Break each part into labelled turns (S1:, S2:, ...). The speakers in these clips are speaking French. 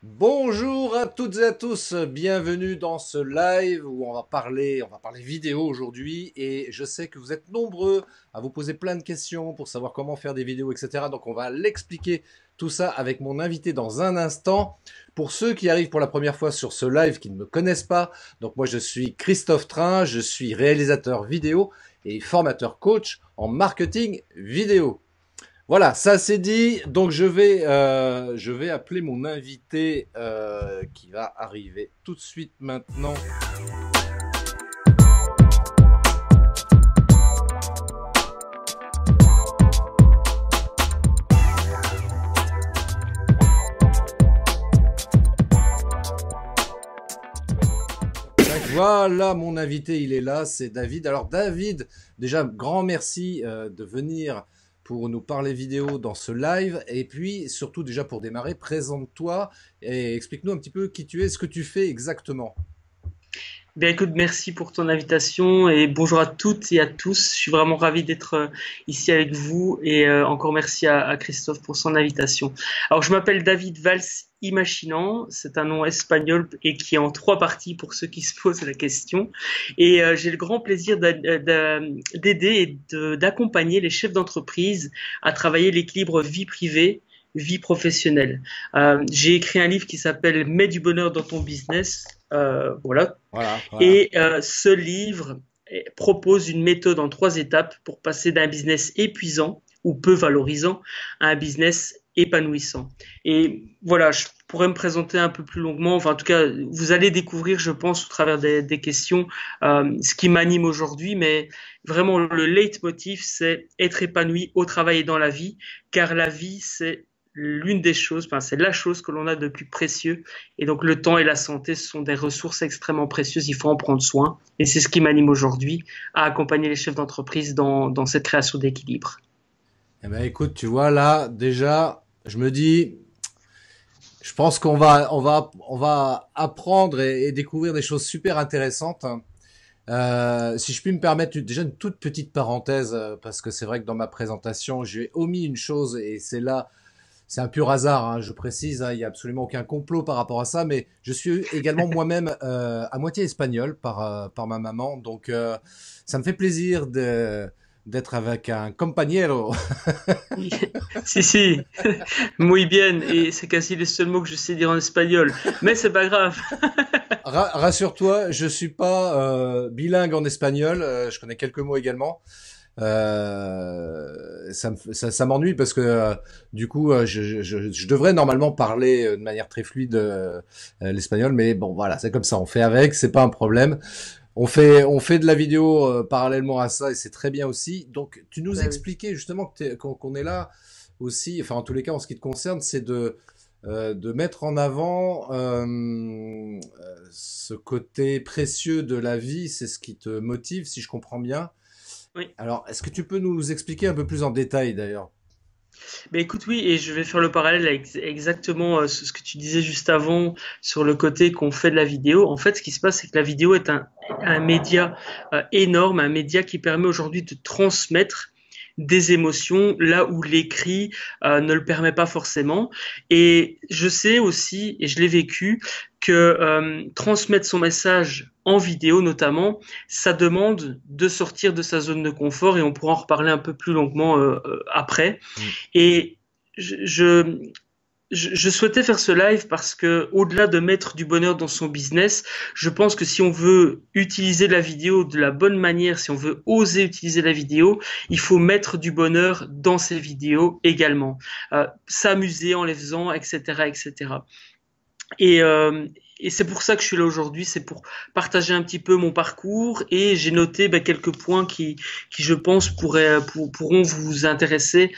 S1: Bonjour à toutes et à tous, bienvenue dans ce live où on va parler vidéo aujourd'hui et je sais que vous êtes nombreux à vous poser plein de questions pour savoir comment faire des vidéos, etc. Donc on va l'expliquer tout ça avec mon invité dans un instant. Pour ceux qui arrivent pour la première fois sur ce live qui ne me connaissent pas, donc moi je suis Christophe Train, je suis réalisateur vidéo et formateur coach en marketing vidéo. Voilà, ça c'est dit. Donc je vais appeler mon invité qui va arriver tout de suite maintenant. Voilà, mon invité, il est là, c'est David. Alors David, déjà grand merci de venir pour nous parler vidéo dans ce live. Et puis surtout déjà pour démarrer, présente-toi et explique-nous un petit peu qui tu es, ce que tu fais exactement.
S2: Bien écoute, merci pour ton invitation et bonjour à toutes et à tous. Je suis vraiment ravi d'être ici avec vous et encore merci à Christophe pour son invitation. Alors je m'appelle David Valls Imaginant, c'est un nom espagnol et qui est en trois parties pour ceux qui se posent la question. Et j'ai le grand plaisir d'aider et d'accompagner les chefs d'entreprise à travailler l'équilibre vie privée vie professionnelle. J'ai écrit un livre qui s'appelle Mets du bonheur dans ton business. Voilà.
S1: Voilà, voilà.
S2: Et ce livre propose une méthode en trois étapes pour passer d'un business épuisant ou peu valorisant à un business épanouissant. Et voilà, je pourrais me présenter un peu plus longuement. Enfin, en tout cas, vous allez découvrir, je pense, au travers des questions, ce qui m'anime aujourd'hui. Mais vraiment, le leitmotiv, c'est être épanoui au travail et dans la vie, car la vie, c'est l'une des choses, enfin, c'est la chose que l'on a de plus précieux. Et donc, le temps et la santé, ce sont des ressources extrêmement précieuses. Il faut en prendre soin. Et c'est ce qui m'anime aujourd'hui à accompagner les chefs d'entreprise dans cette création d'équilibre.
S1: Eh ben écoute, tu vois là, déjà, je me dis, je pense qu'on va apprendre et découvrir des choses super intéressantes. Si je puis me permettre déjà une toute petite parenthèse, parce que c'est vrai que dans ma présentation, j'ai omis une chose et c'est là, c'est un pur hasard, hein, je précise, hein, il n'y a absolument aucun complot par rapport à ça, mais je suis également moi-même à moitié espagnol par ma maman, donc ça me fait plaisir d'être avec un compañero.
S2: Oui. Si, si, muy bien. Et c'est quasi les seuls mots que je sais dire en espagnol. Mais c'est pas grave.
S1: Rassure-toi, je suis pas bilingue en espagnol, je connais quelques mots également. Ça m'ennuie parce que du coup, je devrais normalement parler de manière très fluide l'espagnol, mais bon, voilà, c'est comme ça, on fait avec, c'est pas un problème. On fait de la vidéo parallèlement à ça et c'est très bien aussi. Donc, tu nous
S2: Ben oui.
S1: expliquais justement qu'on est là aussi, enfin en tous les cas en ce qui te concerne, c'est de mettre en avant ce côté précieux de la vie, c'est ce qui te motive, si je comprends bien.
S2: Oui.
S1: Alors, est-ce que tu peux nous expliquer un peu plus en détail d'ailleurs?
S2: Ben écoute, oui, et je vais faire le parallèle avec exactement ce que tu disais juste avant sur le côté qu'on fait de la vidéo. En fait, ce qui se passe, c'est que la vidéo est un média énorme, un média qui permet aujourd'hui de transmettre des émotions là où l'écrit ne le permet pas forcément. Et je sais aussi, et je l'ai vécu, que transmettre son message en vidéo notamment, ça demande de sortir de sa zone de confort et on pourra en reparler un peu plus longuement après.
S1: Mm.
S2: Et je, je, je souhaitais faire ce live parce que, au-delà de mettre du bonheur dans son business, je pense que si on veut utiliser la vidéo de la bonne manière, si on veut oser utiliser la vidéo, il faut mettre du bonheur dans ses vidéos également. S'amuser en les faisant, etc., etc. Et, euh, et c'est pour ça que je suis là aujourd'hui, c'est pour partager un petit peu mon parcours et j'ai noté quelques points qui, je pense, pourront vous intéresser,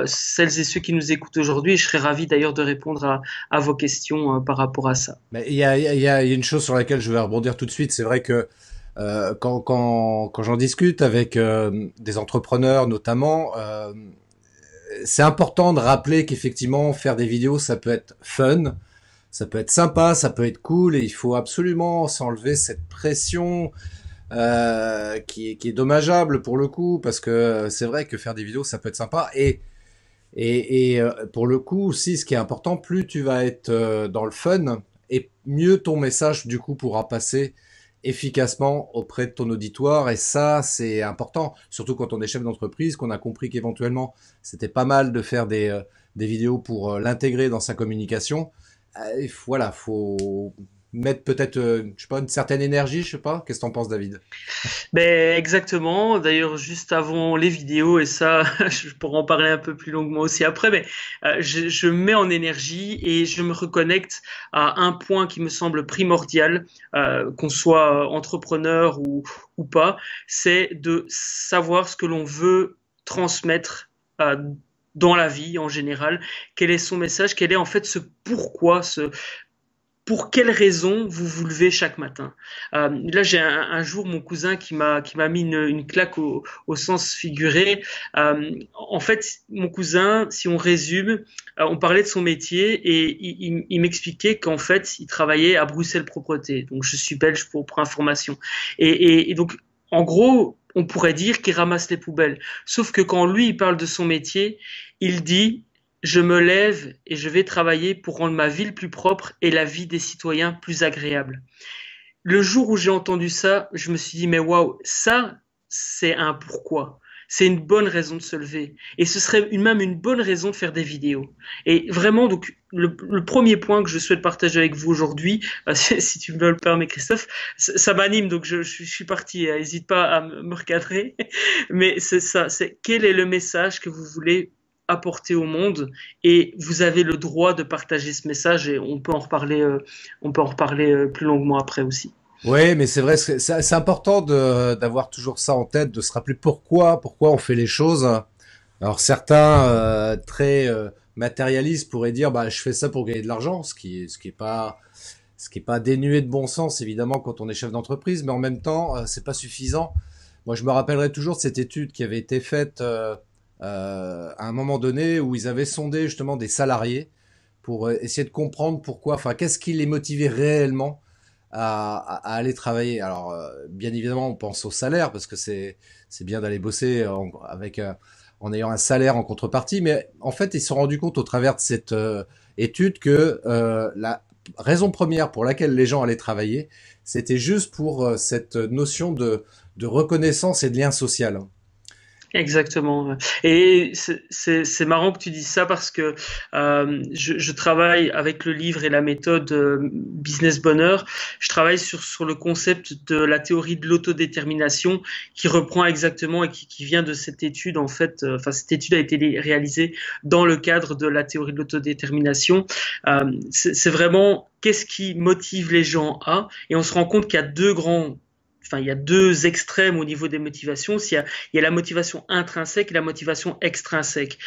S2: celles et ceux qui nous écoutent aujourd'hui. Et je serais ravi d'ailleurs de répondre à vos questions par rapport à ça.
S1: Mais il y a une chose sur laquelle je vais rebondir tout de suite. C'est vrai que quand j'en discute avec des entrepreneurs notamment, c'est important de rappeler qu'effectivement faire des vidéos, ça peut être fun, ça peut être sympa, ça peut être cool, et il faut absolument s'enlever cette pression qui est dommageable pour le coup, parce que c'est vrai que faire des vidéos, ça peut être sympa. Et Pour le coup aussi, ce qui est important, plus tu vas être dans le fun, et mieux ton message du coup pourra passer efficacement auprès de ton auditoire. Et ça, c'est important, surtout quand on est chef d'entreprise, qu'on a compris qu'éventuellement c'était pas mal de faire des vidéos pour l'intégrer dans sa communication. Voilà, faut mettre peut-être, je sais pas, une certaine énergie, je sais pas. Qu'est-ce que t'en penses, David?
S2: Ben, exactement. D'ailleurs, juste avant les vidéos, et ça, je pourrais en parler un peu plus longuement aussi après, mais je mets en énergie et je me reconnecte à un point qui me semble primordial, qu'on soit entrepreneur ou pas, c'est de savoir ce que l'on veut transmettre dans la vie en général, quel est son message, quel est en fait ce pourquoi, pour quelles raisons vous vous levez chaque matin. Là, j'ai un jour mon cousin qui m'a mis une claque au sens figuré. En fait, mon cousin, si on résume, on parlait de son métier et il m'expliquait qu'en fait, il travaillait à Bruxelles Propreté. Donc, je suis belge pour information. Et donc, en gros, on pourrait dire qu'il ramasse les poubelles. Sauf que quand lui, il parle de son métier, il dit je me lève et je vais travailler pour rendre ma ville plus propre et la vie des citoyens plus agréable. Le jour où j'ai entendu ça, je me suis dit, mais waouh, ça, c'est un pourquoi. C'est une bonne raison de se lever. Et ce serait même une bonne raison de faire des vidéos. Et vraiment, donc, le premier point que je souhaite partager avec vous aujourd'hui, si tu me le permets, Christophe, ça m'anime, donc je suis parti. N'hésite pas à me recadrer. Mais c'est ça, c'est quel est le message que vous voulez apporter au monde et vous avez le droit de partager ce message et on peut en reparler plus longuement après aussi.
S1: Oui, mais c'est vrai, c'est important d'avoir toujours ça en tête, de se rappeler pourquoi on fait les choses. Alors certains très matérialistes pourraient dire, bah je fais ça pour gagner de l'argent, ce qui est pas dénué de bon sens évidemment quand on est chef d'entreprise, mais en même temps c'est pas suffisant. Moi je me rappellerai toujours de cette étude qui avait été faite à un moment donné où ils avaient sondé justement des salariés pour essayer de comprendre pourquoi, enfin qu'est-ce qui les motivait réellement à aller travailler. Alors, bien évidemment, on pense au salaire parce que c'est bien d'aller bosser en ayant un salaire en contrepartie, mais en fait, ils se sont rendus compte au travers de cette étude que la raison première pour laquelle les gens allaient travailler, c'était juste pour cette notion de reconnaissance et de lien social.
S2: Exactement. Et c'est marrant que tu dises ça parce que je travaille avec le livre et la méthode Business Bonheur. Je travaille sur le concept de la théorie de l'autodétermination qui reprend exactement et qui vient de cette étude en fait. Enfin, cette étude a été réalisée dans le cadre de la théorie de l'autodétermination. C'est vraiment qu'est-ce qui motive les gens à, et on se rend compte qu'il y a il y a deux extrêmes au niveau des motivations. Il y a la motivation intrinsèque et la motivation extrinsèque.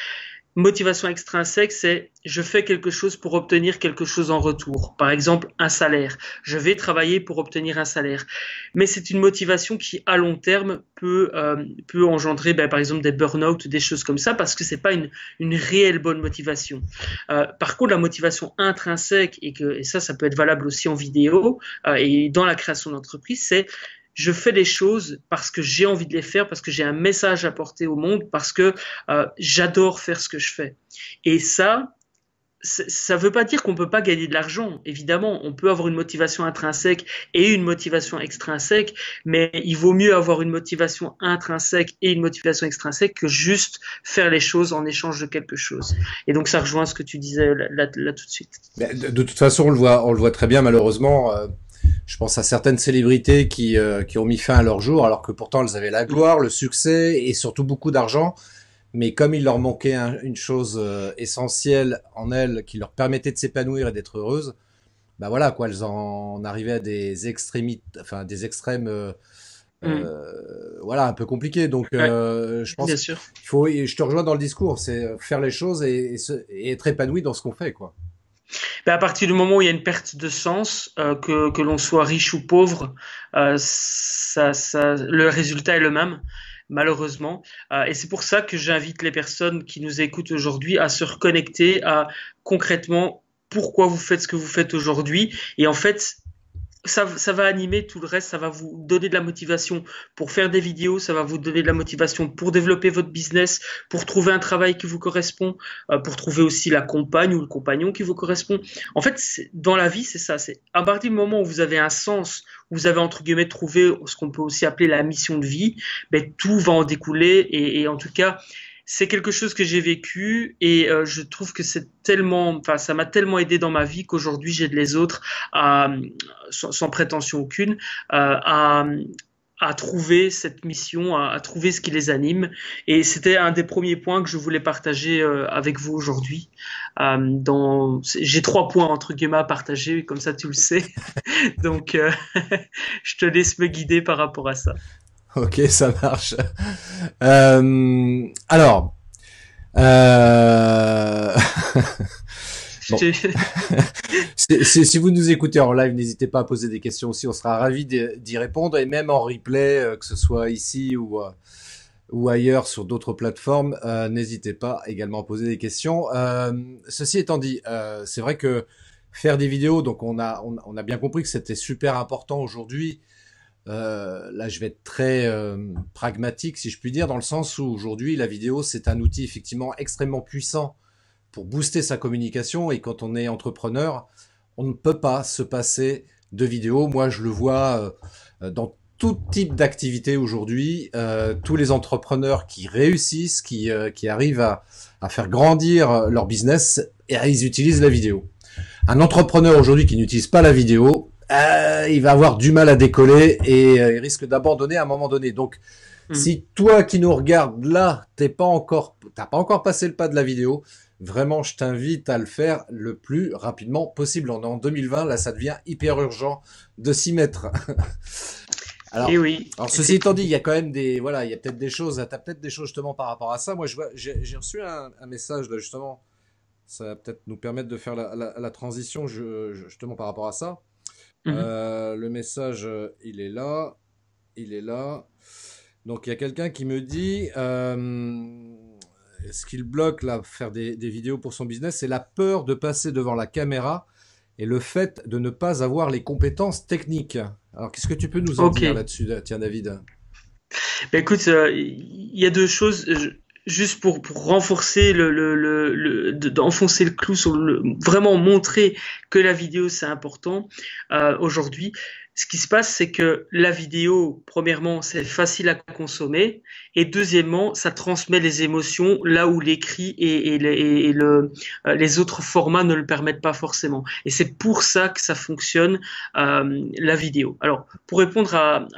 S2: Motivation extrinsèque, c'est je fais quelque chose pour obtenir quelque chose en retour. Par exemple, un salaire. Je vais travailler pour obtenir un salaire. Mais c'est une motivation qui, à long terme, peut engendrer, par exemple, des burn-out, des choses comme ça, parce que c'est pas une réelle bonne motivation. Par contre, la motivation intrinsèque, et ça peut être valable aussi en vidéo et dans la création d'entreprise, c'est je fais les choses parce que j'ai envie de les faire, parce que j'ai un message à porter au monde, parce que j'adore faire ce que je fais. Et ça veut pas dire qu'on peut pas gagner de l'argent. Évidemment, on peut avoir une motivation intrinsèque et une motivation extrinsèque, mais il vaut mieux avoir une motivation intrinsèque et une motivation extrinsèque que juste faire les choses en échange de quelque chose. Et donc ça rejoint ce que tu disais là tout de suite.
S1: De toute façon, on le voit très bien malheureusement. Je pense à certaines célébrités qui ont mis fin à leur jour, alors que pourtant elles avaient la gloire, le succès et surtout beaucoup d'argent. Mais comme il leur manquait une chose essentielle en elles qui leur permettait de s'épanouir et d'être heureuses, bah voilà quoi, elles en arrivaient à des extrémités, enfin des extrêmes,
S2: Mmh.
S1: voilà, un peu compliqués. Donc
S2: Ouais,
S1: je pense
S2: bien
S1: qu'il
S2: sûr.
S1: faut, et je te rejoins dans le discours, c'est faire les choses et être épanoui dans ce qu'on fait quoi.
S2: À partir du moment où il y a une perte de sens, que l'on soit riche ou pauvre, le résultat est le même, malheureusement. Et c'est pour ça que j'invite les personnes qui nous écoutent aujourd'hui à se reconnecter à concrètement pourquoi vous faites ce que vous faites aujourd'hui. Et en fait, ça va animer tout le reste, ça va vous donner de la motivation pour faire des vidéos, ça va vous donner de la motivation pour développer votre business, pour trouver un travail qui vous correspond, pour trouver aussi la compagne ou le compagnon qui vous correspond. En fait, dans la vie, c'est ça. C'est à partir du moment où vous avez un sens, où vous avez entre guillemets trouvé ce qu'on peut aussi appeler la mission de vie, ben, tout va en découler et en tout cas, c'est quelque chose que j'ai vécu et je trouve que c'est tellement, enfin, ça m'a tellement aidé dans ma vie qu'aujourd'hui j'aide les autres à, sans prétention aucune, à trouver cette mission, à trouver ce qui les anime. Et c'était un des premiers points que je voulais partager avec vous aujourd'hui. J'ai 3 points entre guillemets à partager, comme ça tu le sais. Donc, je te laisse me guider par rapport à ça.
S1: Ok, ça marche. Alors, euh... bon, si vous nous écoutez en live, n'hésitez pas à poser des questions aussi. On sera ravis d'y répondre et même en replay, que ce soit ici ou ailleurs sur d'autres plateformes, n'hésitez pas également à poser des questions. Ceci étant dit, c'est vrai que faire des vidéos, donc on a bien compris que c'était super important aujourd'hui. Là, je vais être très pragmatique, si je puis dire, dans le sens où aujourd'hui, la vidéo, c'est un outil effectivement extrêmement puissant pour booster sa communication. Et quand on est entrepreneur, on ne peut pas se passer de vidéo. Moi, je le vois dans tout type d'activité aujourd'hui. Tous les entrepreneurs qui réussissent, qui arrivent à faire grandir leur business, et ils utilisent la vidéo. Un entrepreneur aujourd'hui qui n'utilise pas la vidéo, il va avoir du mal à décoller et il risque d'abandonner à un moment donné. Donc,
S2: Mm.
S1: si toi qui nous regardes là, t'as pas encore passé le pas de la vidéo, vraiment, je t'invite à le faire le plus rapidement possible. On est en 2020, là, ça devient hyper urgent de s'y mettre.
S2: Et
S1: Alors,
S2: oui,
S1: alors ceci étant dit, il
S2: effectivement.
S1: y a quand même voilà, il y a peut-être des choses, t'as peut-être des choses justement par rapport à ça. Moi, j'ai reçu un message là justement. Ça va peut-être nous permettre de faire la transition justement par rapport à ça.
S2: Mhm.
S1: Le message, il est là. Il est là. Donc il y a quelqu'un qui me dit ce qu'il bloque là, faire des vidéos pour son business, c'est la peur de passer devant la caméra et le fait de ne pas avoir les compétences techniques. Alors qu'est-ce que tu peux nous en
S2: Ok.
S1: dire là-dessus, tiens David?
S2: Ben écoute, il y a deux choses. Juste pour renforcer d'enfoncer le clou sur vraiment montrer que la vidéo c'est important aujourd'hui. Ce qui se passe, c'est que la vidéo, premièrement, c'est facile à consommer, et deuxièmement, ça transmet les émotions là où l'écrit les autres formats ne le permettent pas forcément. Et c'est pour ça que ça fonctionne la vidéo. Alors, pour répondre à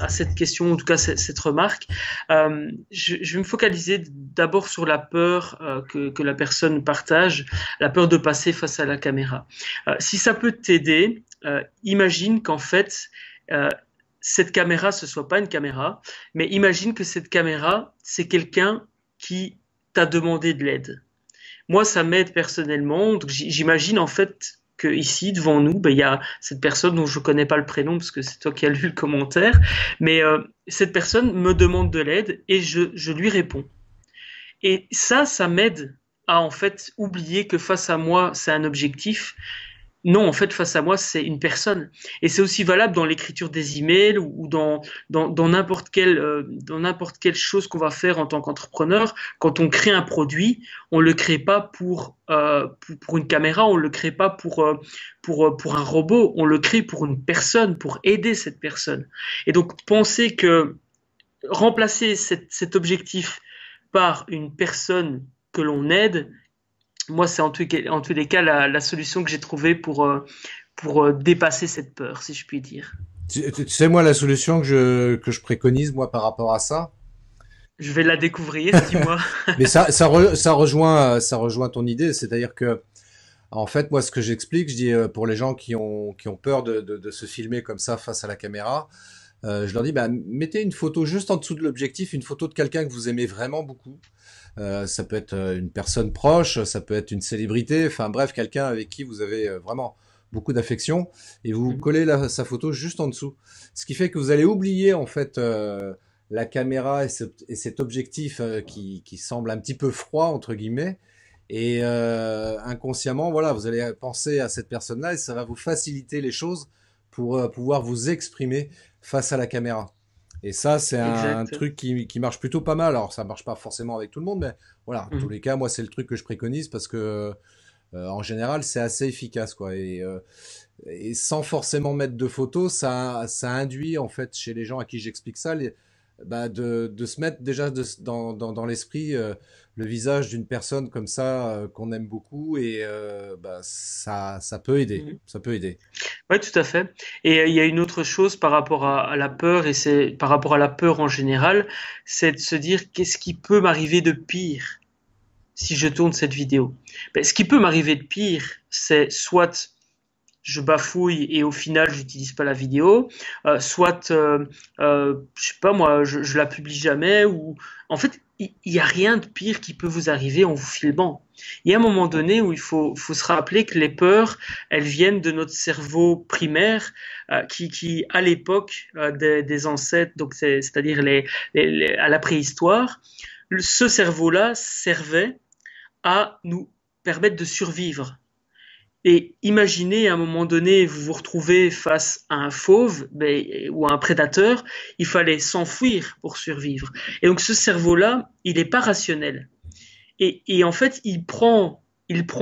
S2: cette question, en tout cas cette remarque, je vais me focaliser d'abord sur la peur que la personne partage, la peur de passer face à la caméra. Si ça peut t'aider, imagine qu'en fait, euh, cette caméra, ce soit pas une caméra, mais imagine que cette caméra, c'est quelqu'un qui t'a demandé de l'aide. Moi, ça m'aide personnellement. Donc, j'imagine en fait que ici, devant nous, ben, il y a cette personne dont je connais pas le prénom parce que c'est toi qui as lu le commentaire, mais cette personne me demande de l'aide et je lui réponds. Et ça m'aide à en fait oublier que face à moi, c'est un objectif. Non, en fait, face à moi, c'est une personne. Et c'est aussi valable dans l'écriture des emails ou dans dans n'importe quelle chose qu'on va faire en tant qu'entrepreneur. Quand on crée un produit, on le crée pas pour une caméra, on le crée pas pour un robot, on le crée pour une personne, pour aider cette personne. Et donc, penser que remplacer cet objectif par une personne que l'on aide, moi, c'est en tous les cas la solution que j'ai trouvée pour dépasser cette peur, si je puis dire.
S1: Tu sais moi la solution que je préconise moi par rapport à ça.
S2: Je vais la découvrir, dis-moi.
S1: Mais ça rejoint ton idée, c'est-à-dire que en fait, moi, ce que j'explique, je dis pour les gens qui ont peur de se filmer comme ça face à la caméra, je leur dis, bah, mettez une photo juste en dessous de l'objectif, une photo de quelqu'un que vous aimez vraiment beaucoup. Ça peut être une personne proche, ça peut être une célébrité, enfin bref, quelqu'un avec qui vous avez vraiment beaucoup d'affection, et vous collez sa photo juste en dessous. Ce qui fait que vous allez oublier en fait la caméra et cet objectif qui semble un petit peu froid entre guillemets. Et inconsciemment, voilà, vous allez penser à cette personne-là et ça va vous faciliter les choses pour pouvoir vous exprimer face à la caméra. Et ça, c'est un
S2: exact.
S1: truc qui marche plutôt pas mal. Alors, ça marche pas forcément avec tout le monde, mais voilà, en tous
S2: Mhm.
S1: les cas, moi, c'est le truc que je préconise parce que, en général, c'est assez efficace, quoi. Et sans forcément mettre de photos, ça induit, en fait, chez les gens à qui j'explique ça, bah, de se mettre déjà dans l'esprit le visage d'une personne comme ça qu'on aime beaucoup et bah, ça peut aider.
S2: Mhm.
S1: Ça peut aider.
S2: Ouais, tout à fait. Et il y a une autre chose par rapport à la peur, et c'est par rapport à la peur en général, c'est de se dire qu'est-ce qui peut m'arriver de pire si je tourne cette vidéo. Ben, ce qui peut m'arriver de pire, c'est soit je bafouille et au final j'utilise pas la vidéo, soit je sais pas moi, je la publie jamais, ou en fait il y a rien de pire qui peut vous arriver en vous filmant. Il y a un moment donné où faut se rappeler que les peurs, elles viennent de notre cerveau primaire, qui à l'époque des ancêtres, donc c'est-à-dire à la préhistoire, ce cerveau-là servait à nous permettre de survivre. Et imaginez à un moment donné, vous vous retrouvez face à un fauve ou à un prédateur, il fallait s'enfuir pour survivre. Et donc ce cerveau-là, il n'est pas rationnel. Et en fait, il prend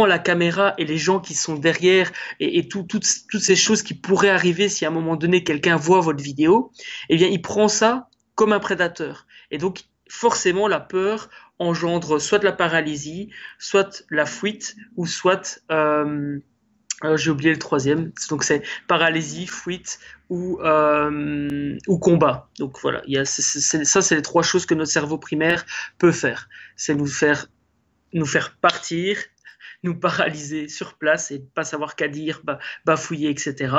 S2: la caméra et les gens qui sont derrière et toutes ces choses qui pourraient arriver si à un moment donné quelqu'un voit votre vidéo, eh bien il prend ça comme un prédateur. Et donc forcément la peur engendre soit la paralysie, soit la fuite, ou soit j'ai oublié le troisième. Donc c'est paralysie, fuite ou combat. Donc voilà, ça c'est les trois choses que notre cerveau primaire peut faire. C'est nous faire partir, nous paralyser sur place et pas savoir qu'à dire, bafouiller, etc.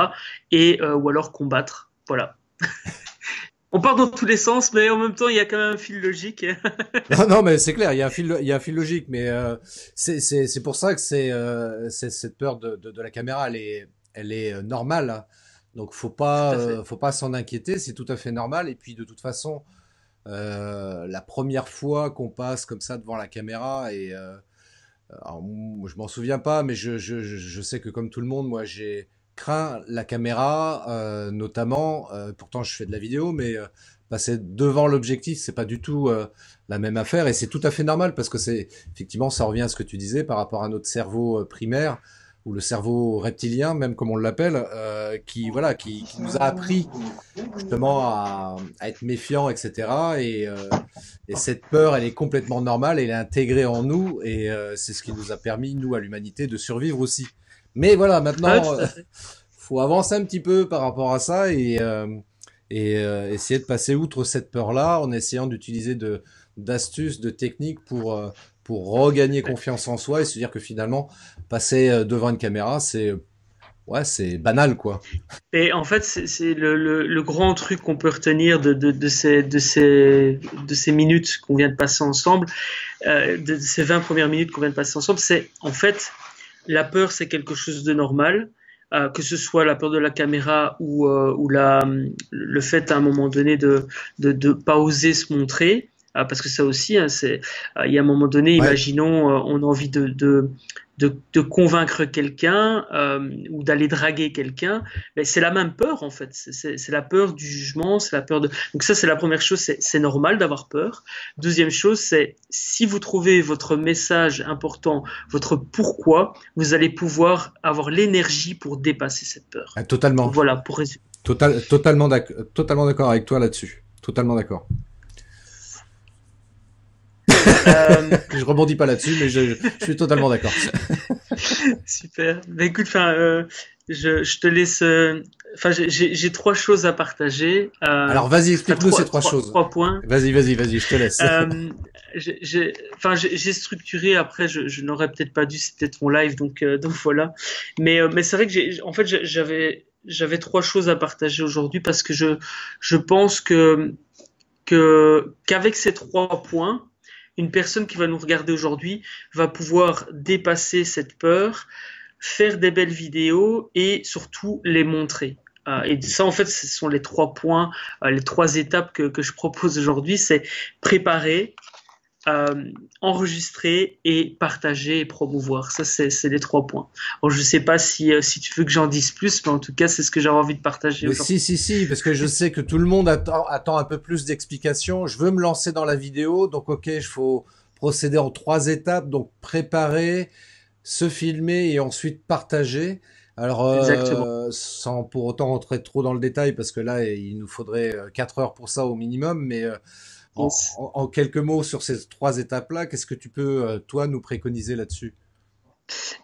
S2: Et ou alors combattre. Voilà. On part dans tous les sens, mais en même temps, il y a quand même un fil logique.
S1: Non, non, mais c'est clair, il y a un fil logique, mais c'est pour ça que c'est cette peur de la caméra, elle est normale, hein. Donc
S2: Tout à fait.
S1: faut pas s'en inquiéter, c'est tout à fait normal. Et puis de toute façon, la première fois qu'on passe comme ça devant la caméra, alors, je m'en souviens pas, mais je sais que comme tout le monde, moi j'ai craint la caméra, notamment. Pourtant, je fais de la vidéo, mais passer devant l'objectif, c'est pas du tout la même affaire, et c'est tout à fait normal parce que c'est effectivement, ça revient à ce que tu disais par rapport à notre cerveau primaire ou le cerveau reptilien, même comme on l'appelle, qui voilà, qui nous a appris justement à être méfiant, etc. Et cette peur, elle est complètement normale, elle est intégrée en nous, et c'est ce qui nous a permis, nous, à l'humanité, de survivre aussi. Mais voilà,
S2: Ouais,
S1: maintenant,
S2: tout à fait.
S1: faut avancer un petit peu par rapport à ça et essayer de passer outre cette peur-là en essayant d'utiliser d'astuces, de techniques pour regagner
S2: Ouais.
S1: confiance en soi et se dire que finalement, passer devant une caméra, ouais, c'est banal, quoi.
S2: Et en fait, c'est le grand truc qu'on peut retenir de ces minutes qu'on vient de passer ensemble, de ces 20 premières minutes qu'on vient de passer ensemble, c'est en fait la peur, c'est quelque chose de normal, que ce soit la peur de la caméra ou le fait à un moment donné de pas oser se montrer. Parce que ça aussi, hein, il y a un moment donné,
S1: Ouais,
S2: imaginons, on a envie de convaincre quelqu'un ou d'aller draguer quelqu'un, mais c'est la même peur en fait. C'est la peur du jugement, c'est la peur de. Donc ça, c'est la première chose, c'est normal d'avoir peur. Deuxième chose, c'est si vous trouvez votre message important, votre pourquoi, vous allez pouvoir avoir l'énergie pour dépasser cette peur.
S1: totalement.
S2: Donc voilà, pour résumer.
S1: Totalement d'accord avec toi là-dessus. Totalement d'accord.
S2: Euh,
S1: Je rebondis pas là-dessus, mais je suis totalement d'accord.
S2: Super. Bah, écoute, enfin, je te laisse. Enfin, j'ai trois choses à partager.
S1: Alors vas-y,
S2: Enfin,
S1: explique-nous ces
S2: trois,
S1: trois
S2: trois,
S1: choses.
S2: trois points.
S1: Vas-y, je te laisse.
S2: Euh, j'ai structuré. Après, je n'aurais peut-être pas dû. C'était ton live, donc voilà. Mais c'est vrai que en fait, j'avais trois choses à partager aujourd'hui parce que je pense qu'avec ces trois points, une personne qui va nous regarder aujourd'hui va pouvoir dépasser cette peur, faire des belles vidéos et surtout les montrer. Et ça, en fait, ce sont les trois points, les trois étapes que je propose aujourd'hui. C'est préparer, enregistrer et partager et promouvoir. Ça, c'est les 3 points. Alors, je sais pas si tu veux que j'en dise plus, mais en tout cas, c'est ce que j'avais envie de partager
S1: Mais
S2: aujourd'hui.
S1: si, parce que je sais que tout le monde attend un peu plus d'explications. Je veux me lancer dans la vidéo, donc ok, il faut procéder en 3 étapes, donc préparer, se filmer et ensuite partager. Alors,
S2: Exactement.
S1: sans pour autant rentrer trop dans le détail, parce que là, il nous faudrait 4 heures pour ça au minimum, mais
S2: Yes.
S1: en quelques mots sur ces 3 étapes-là, qu'est-ce que tu peux, toi, nous préconiser là-dessus?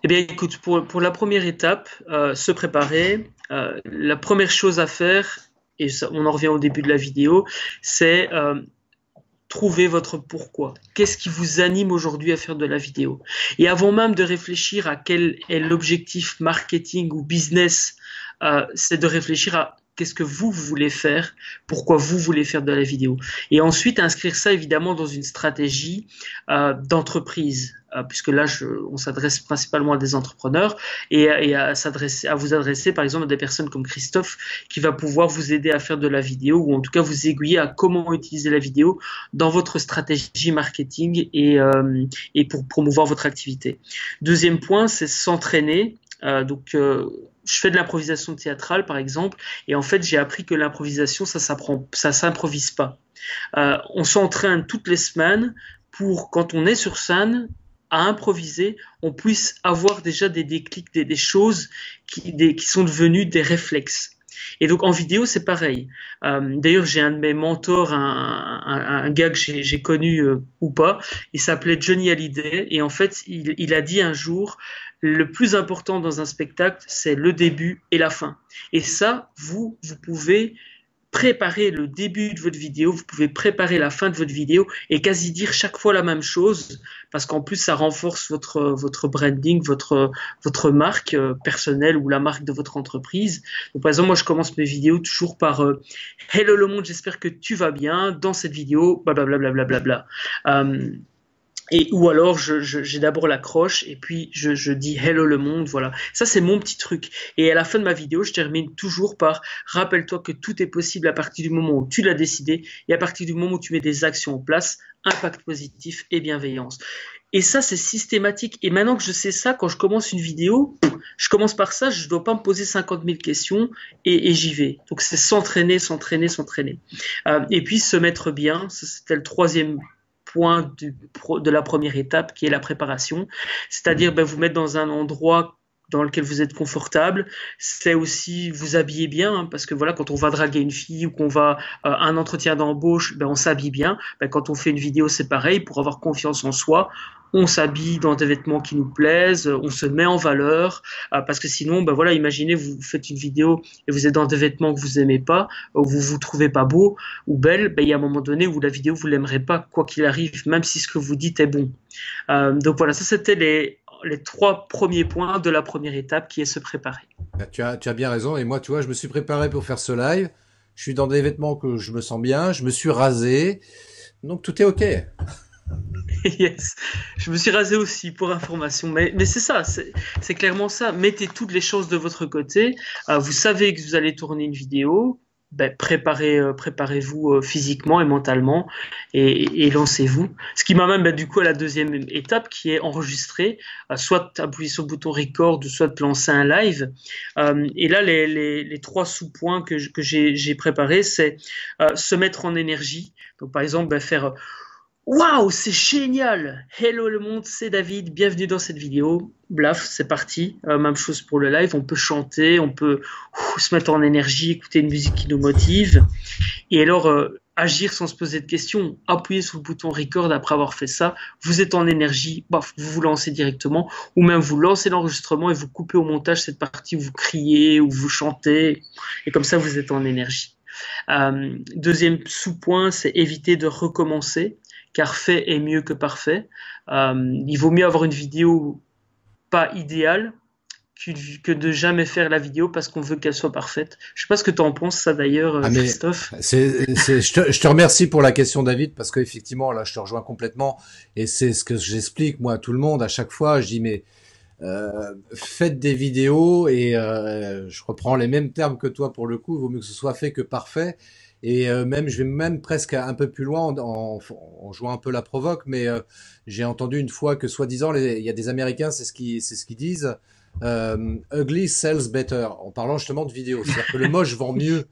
S2: Eh bien, écoute, pour la première étape, se préparer, la première chose à faire, et ça, on en revient au début de la vidéo, c'est trouver votre pourquoi. Qu'est-ce qui vous anime aujourd'hui à faire de la vidéo? Et avant même de réfléchir à quel est l'objectif marketing ou business, c'est de réfléchir à qu'est-ce que vous voulez faire, pourquoi vous voulez faire de la vidéo. Et ensuite, inscrire ça évidemment dans une stratégie d'entreprise. Puisque là, on s'adresse principalement à des entrepreneurs et à vous adresser par exemple à des personnes comme Christophe qui va pouvoir vous aider à faire de la vidéo ou en tout cas vous aiguiller à comment utiliser la vidéo dans votre stratégie marketing et pour promouvoir votre activité. Deuxième point, c'est s'entraîner. Je fais de l'improvisation théâtrale par exemple, et en fait j'ai appris que l'improvisation ça s'improvise pas. On s'entraîne toutes les semaines pour quand on est sur scène à improviser, on puisse avoir déjà des déclics, des choses qui sont devenues des réflexes. Et donc en vidéo, c'est pareil. D'ailleurs, j'ai un de mes mentors, un gars que j'ai connu ou pas, il s'appelait Johnny Hallyday, et en fait, il a dit un jour, le plus important dans un spectacle, c'est le début et la fin. Et ça, vous pouvez préparer le début de votre vidéo, vous pouvez préparer la fin de votre vidéo et quasi dire chaque fois la même chose parce qu'en plus ça renforce votre branding, votre marque personnelle ou la marque de votre entreprise. Donc par exemple, moi je commence mes vidéos toujours par Hello le monde, j'espère que tu vas bien. Dans cette vidéo, blablabla. Bla, bla, bla, bla. Ou alors j'ai d'abord l'accroche et puis je dis hello le monde, voilà. Ça c'est mon petit truc. Et à la fin de ma vidéo, je termine toujours par rappelle-toi que tout est possible à partir du moment où tu l'as décidé et à partir du moment où tu mets des actions en place, impact positif et bienveillance. Et ça c'est systématique. Et maintenant que je sais ça, quand je commence une vidéo, je commence par ça, je ne dois pas me poser 50 000 questions et j'y vais. Donc c'est s'entraîner, s'entraîner, s'entraîner. Et puis se mettre bien, c'était le troisième point de la première étape qui est la préparation, c'est-à-dire vous mettre dans un endroit dans lequel vous êtes confortable, c'est aussi vous habiller bien, hein, parce que voilà, quand on va draguer une fille ou qu'on va à un entretien d'embauche, on s'habille bien. Quand on fait une vidéo, c'est pareil, pour avoir confiance en soi, on s'habille dans des vêtements qui nous plaisent, on se met en valeur, parce que sinon, voilà, imaginez, vous faites une vidéo et vous êtes dans des vêtements que vous aimez pas, ou vous vous trouvez pas beau ou belle, il y a un moment donné où la vidéo, vous l'aimerez pas, quoi qu'il arrive, même si ce que vous dites est bon. Donc voilà, ça c'était les 3 premiers points de la première étape qui est se préparer.
S1: Tu as bien raison. Et moi, tu vois, je me suis préparé pour faire ce live. Je suis dans des vêtements que je me sens bien. Je me suis rasé. Donc, tout est OK.
S2: Yes. Je me suis rasé aussi pour information, mais c'est ça, c'est clairement ça. Mettez toutes les chances de votre côté. Vous savez que vous allez tourner une vidéo. Préparez-vous physiquement et mentalement et lancez-vous. Ce qui m'amène du coup à la deuxième étape qui est enregistrer, soit appuyer sur le bouton record ou soit lancer un live. Et là, les 3 sous-points que j'ai préparés, c'est se mettre en énergie. Donc par exemple, faire waouh, c'est génial! Hello le monde, c'est David, bienvenue dans cette vidéo. Blaf, c'est parti. Même chose pour le live, on peut chanter, on peut se mettre en énergie, écouter une musique qui nous motive. Et alors, agir sans se poser de questions, appuyer sur le bouton record après avoir fait ça, vous êtes en énergie, vous vous lancez directement, ou même vous lancez l'enregistrement et vous coupez au montage cette partie où vous criez, ou vous chantez, et comme ça vous êtes en énergie. Deuxième sous-point, c'est éviter de recommencer, car fait est mieux que parfait. Il vaut mieux avoir une vidéo pas idéale que de jamais faire la vidéo parce qu'on veut qu'elle soit parfaite. Je sais pas ce que tu en penses ça d'ailleurs,
S1: Ah mais
S2: Christophe.
S1: je te remercie pour la question, David, parce qu'effectivement là je te rejoins complètement et c'est ce que j'explique moi à tout le monde à chaque fois. Je dis mais faites des vidéos et je reprends les mêmes termes que toi pour le coup. Il vaut mieux que ce soit fait que parfait. Et même, je vais même presque un peu plus loin en jouant un peu la provoque, mais j'ai entendu une fois que soi-disant, il y a des Américains, c'est ce qu'ils disent, ugly sells better, en parlant justement de vidéo. C'est-à-dire que le moche vend mieux.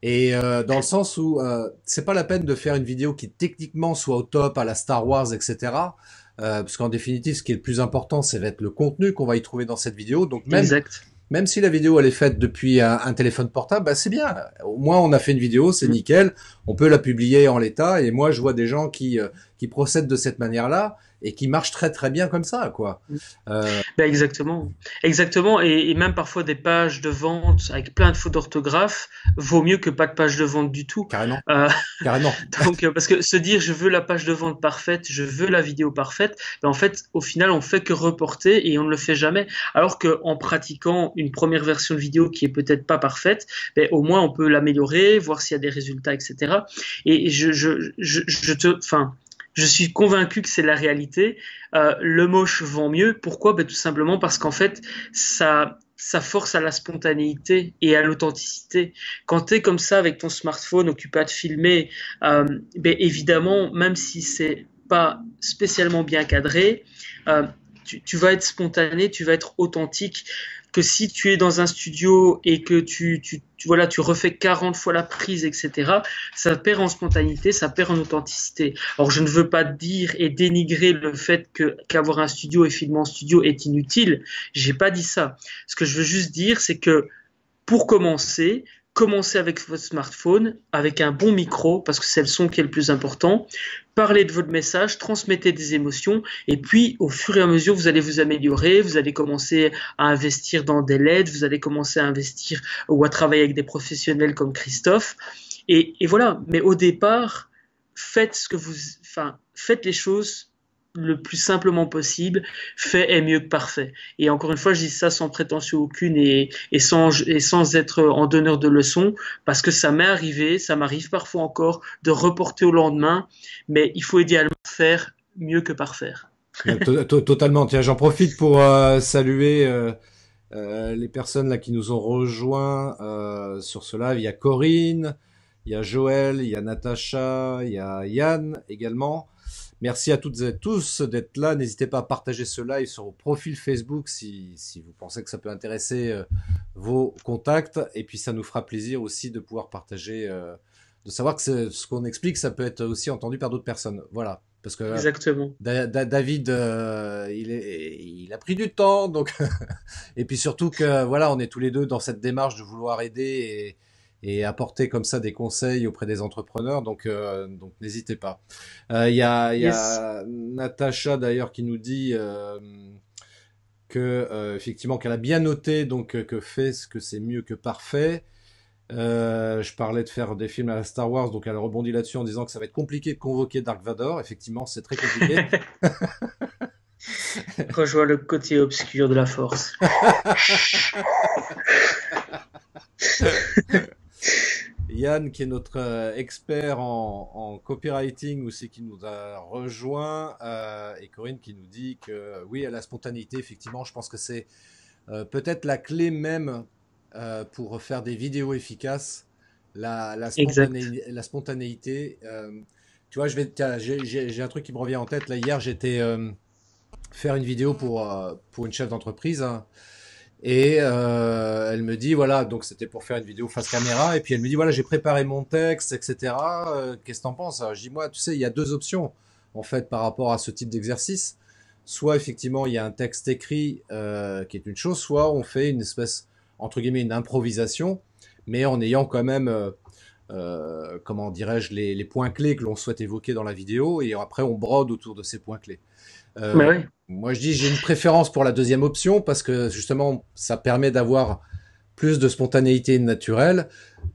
S1: Et dans le sens où c'est pas la peine de faire une vidéo qui techniquement soit au top à la Star Wars, etc. Parce qu'en définitive, ce qui est le plus important, c'est va être le contenu qu'on va y trouver dans cette vidéo. Donc
S2: Exact.
S1: même si la vidéo elle est faite depuis un téléphone portable, bah c'est bien. Au moins on a fait une vidéo, c'est nickel. On peut la publier en l'état. Et moi je vois des gens qui procèdent de cette manière-là et qui marchent très très bien comme ça, quoi.
S2: Ben exactement, exactement, et même parfois des pages de vente avec plein de fautes d'orthographe vaut mieux que pas de page de vente du tout.
S1: Carrément,
S2: Euh,
S1: carrément.
S2: donc parce que se dire je veux la page de vente parfaite, je veux la vidéo parfaite, ben en fait au final on fait que reporter et on ne le fait jamais. Alors que en pratiquant une première version de vidéo qui est peut-être pas parfaite, ben au moins on peut l'améliorer, voir s'il y a des résultats, etc. Et enfin. Je suis convaincu que c'est la réalité. Le moche vend mieux. Pourquoi? Ben, tout simplement parce qu'en fait, ça force à la spontanéité et à l'authenticité. Quand tu es comme ça avec ton smartphone occupé à te filmer, ben, évidemment, même si c'est pas spécialement bien cadré, euh, tu vas être spontané, tu vas être authentique. Que si tu es dans un studio et que voilà, tu refais 40 fois la prise, etc., ça perd en spontanéité, ça perd en authenticité. Alors, je ne veux pas dire et dénigrer le fait qu'avoir un studio et filmer en studio est inutile. J'ai pas dit ça. Ce que je veux juste dire, c'est que pour commencer, commencez avec votre smartphone, avec un bon micro, parce que c'est le son qui est le plus important. Parlez de votre message, transmettez des émotions, et puis au fur et à mesure, vous allez vous améliorer, vous allez commencer à investir dans des LED, vous allez commencer à investir ou à travailler avec des professionnels comme Christophe. Et voilà, mais au départ, faites les choses le plus simplement possible. Fait est mieux que parfait. Et encore une fois, je dis ça sans prétention aucune et sans être en donneur de leçons, parce que ça m'est arrivé, ça m'arrive parfois encore de reporter au lendemain, mais il faut idéalement faire mieux que parfaire.
S1: Totalement. Tiens, j'en profite pour saluer les personnes là qui nous ont rejoints sur ce live. Il y a Corinne, il y a Joël, il y a Natacha, il y a Yann également. Merci à toutes et tous d'être là. N'hésitez pas à partager ce live sur vos profils Facebook si vous pensez que ça peut intéresser vos contacts. Et puis ça nous fera plaisir aussi de pouvoir partager, de savoir que ce qu'on explique, ça peut être aussi entendu par d'autres personnes. Voilà. Parce que
S2: Exactement.
S1: David, il a pris du temps, donc et puis surtout que voilà, on est tous les deux dans cette démarche de vouloir aider et apporter comme ça des conseils auprès des entrepreneurs. Donc n'hésitez pas. Il y
S2: Yes.
S1: a Natacha d'ailleurs qui nous dit que effectivement qu'elle a bien noté donc que fait ce que c'est mieux que parfait. Je parlais de faire des films à la Star Wars, donc elle rebondit là-dessus en disant que ça va être compliqué de convoquer Dark Vador. Effectivement, c'est très compliqué.
S2: Rejoins le côté obscur de la force.
S1: Yann, qui est notre expert en copywriting aussi, qui nous a rejoint, et Corinne qui nous dit que oui, à la spontanéité, effectivement, je pense que c'est peut-être la clé même pour faire des vidéos efficaces,
S2: Exact.
S1: la spontanéité. Tu vois, j'ai un truc qui me revient en tête. Là, hier, j'étais faire une vidéo pour une chef d'entreprise, hein. Et elle me dit, voilà, donc c'était pour faire une vidéo face caméra, et puis elle me dit, voilà, j'ai préparé mon texte, etc. Qu'est-ce que t'en penses? Alors, je dis, moi, tu sais, il y a deux options, en fait, par rapport à ce type d'exercice. Soit, effectivement, il y a un texte écrit qui est une chose, soit on fait une espèce, entre guillemets, une improvisation, mais en ayant quand même, comment dirais-je, les points clés que l'on souhaite évoquer dans la vidéo, et après, on brode autour de ces points clés.
S2: Mais
S1: Euh,
S2: oui.
S1: Moi, je dis j'ai une préférence pour la deuxième option parce que justement, ça permet d'avoir plus de spontanéité naturelle,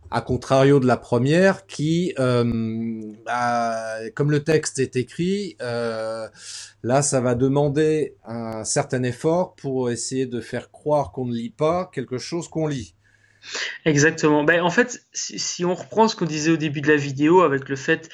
S1: à contrario de la première qui, comme le texte est écrit, là, ça va demander un certain effort pour essayer de faire croire qu'on ne lit pas quelque chose qu'on lit.
S2: Exactement. Ben, en fait, si on reprend ce qu'on disait au début de la vidéo avec le fait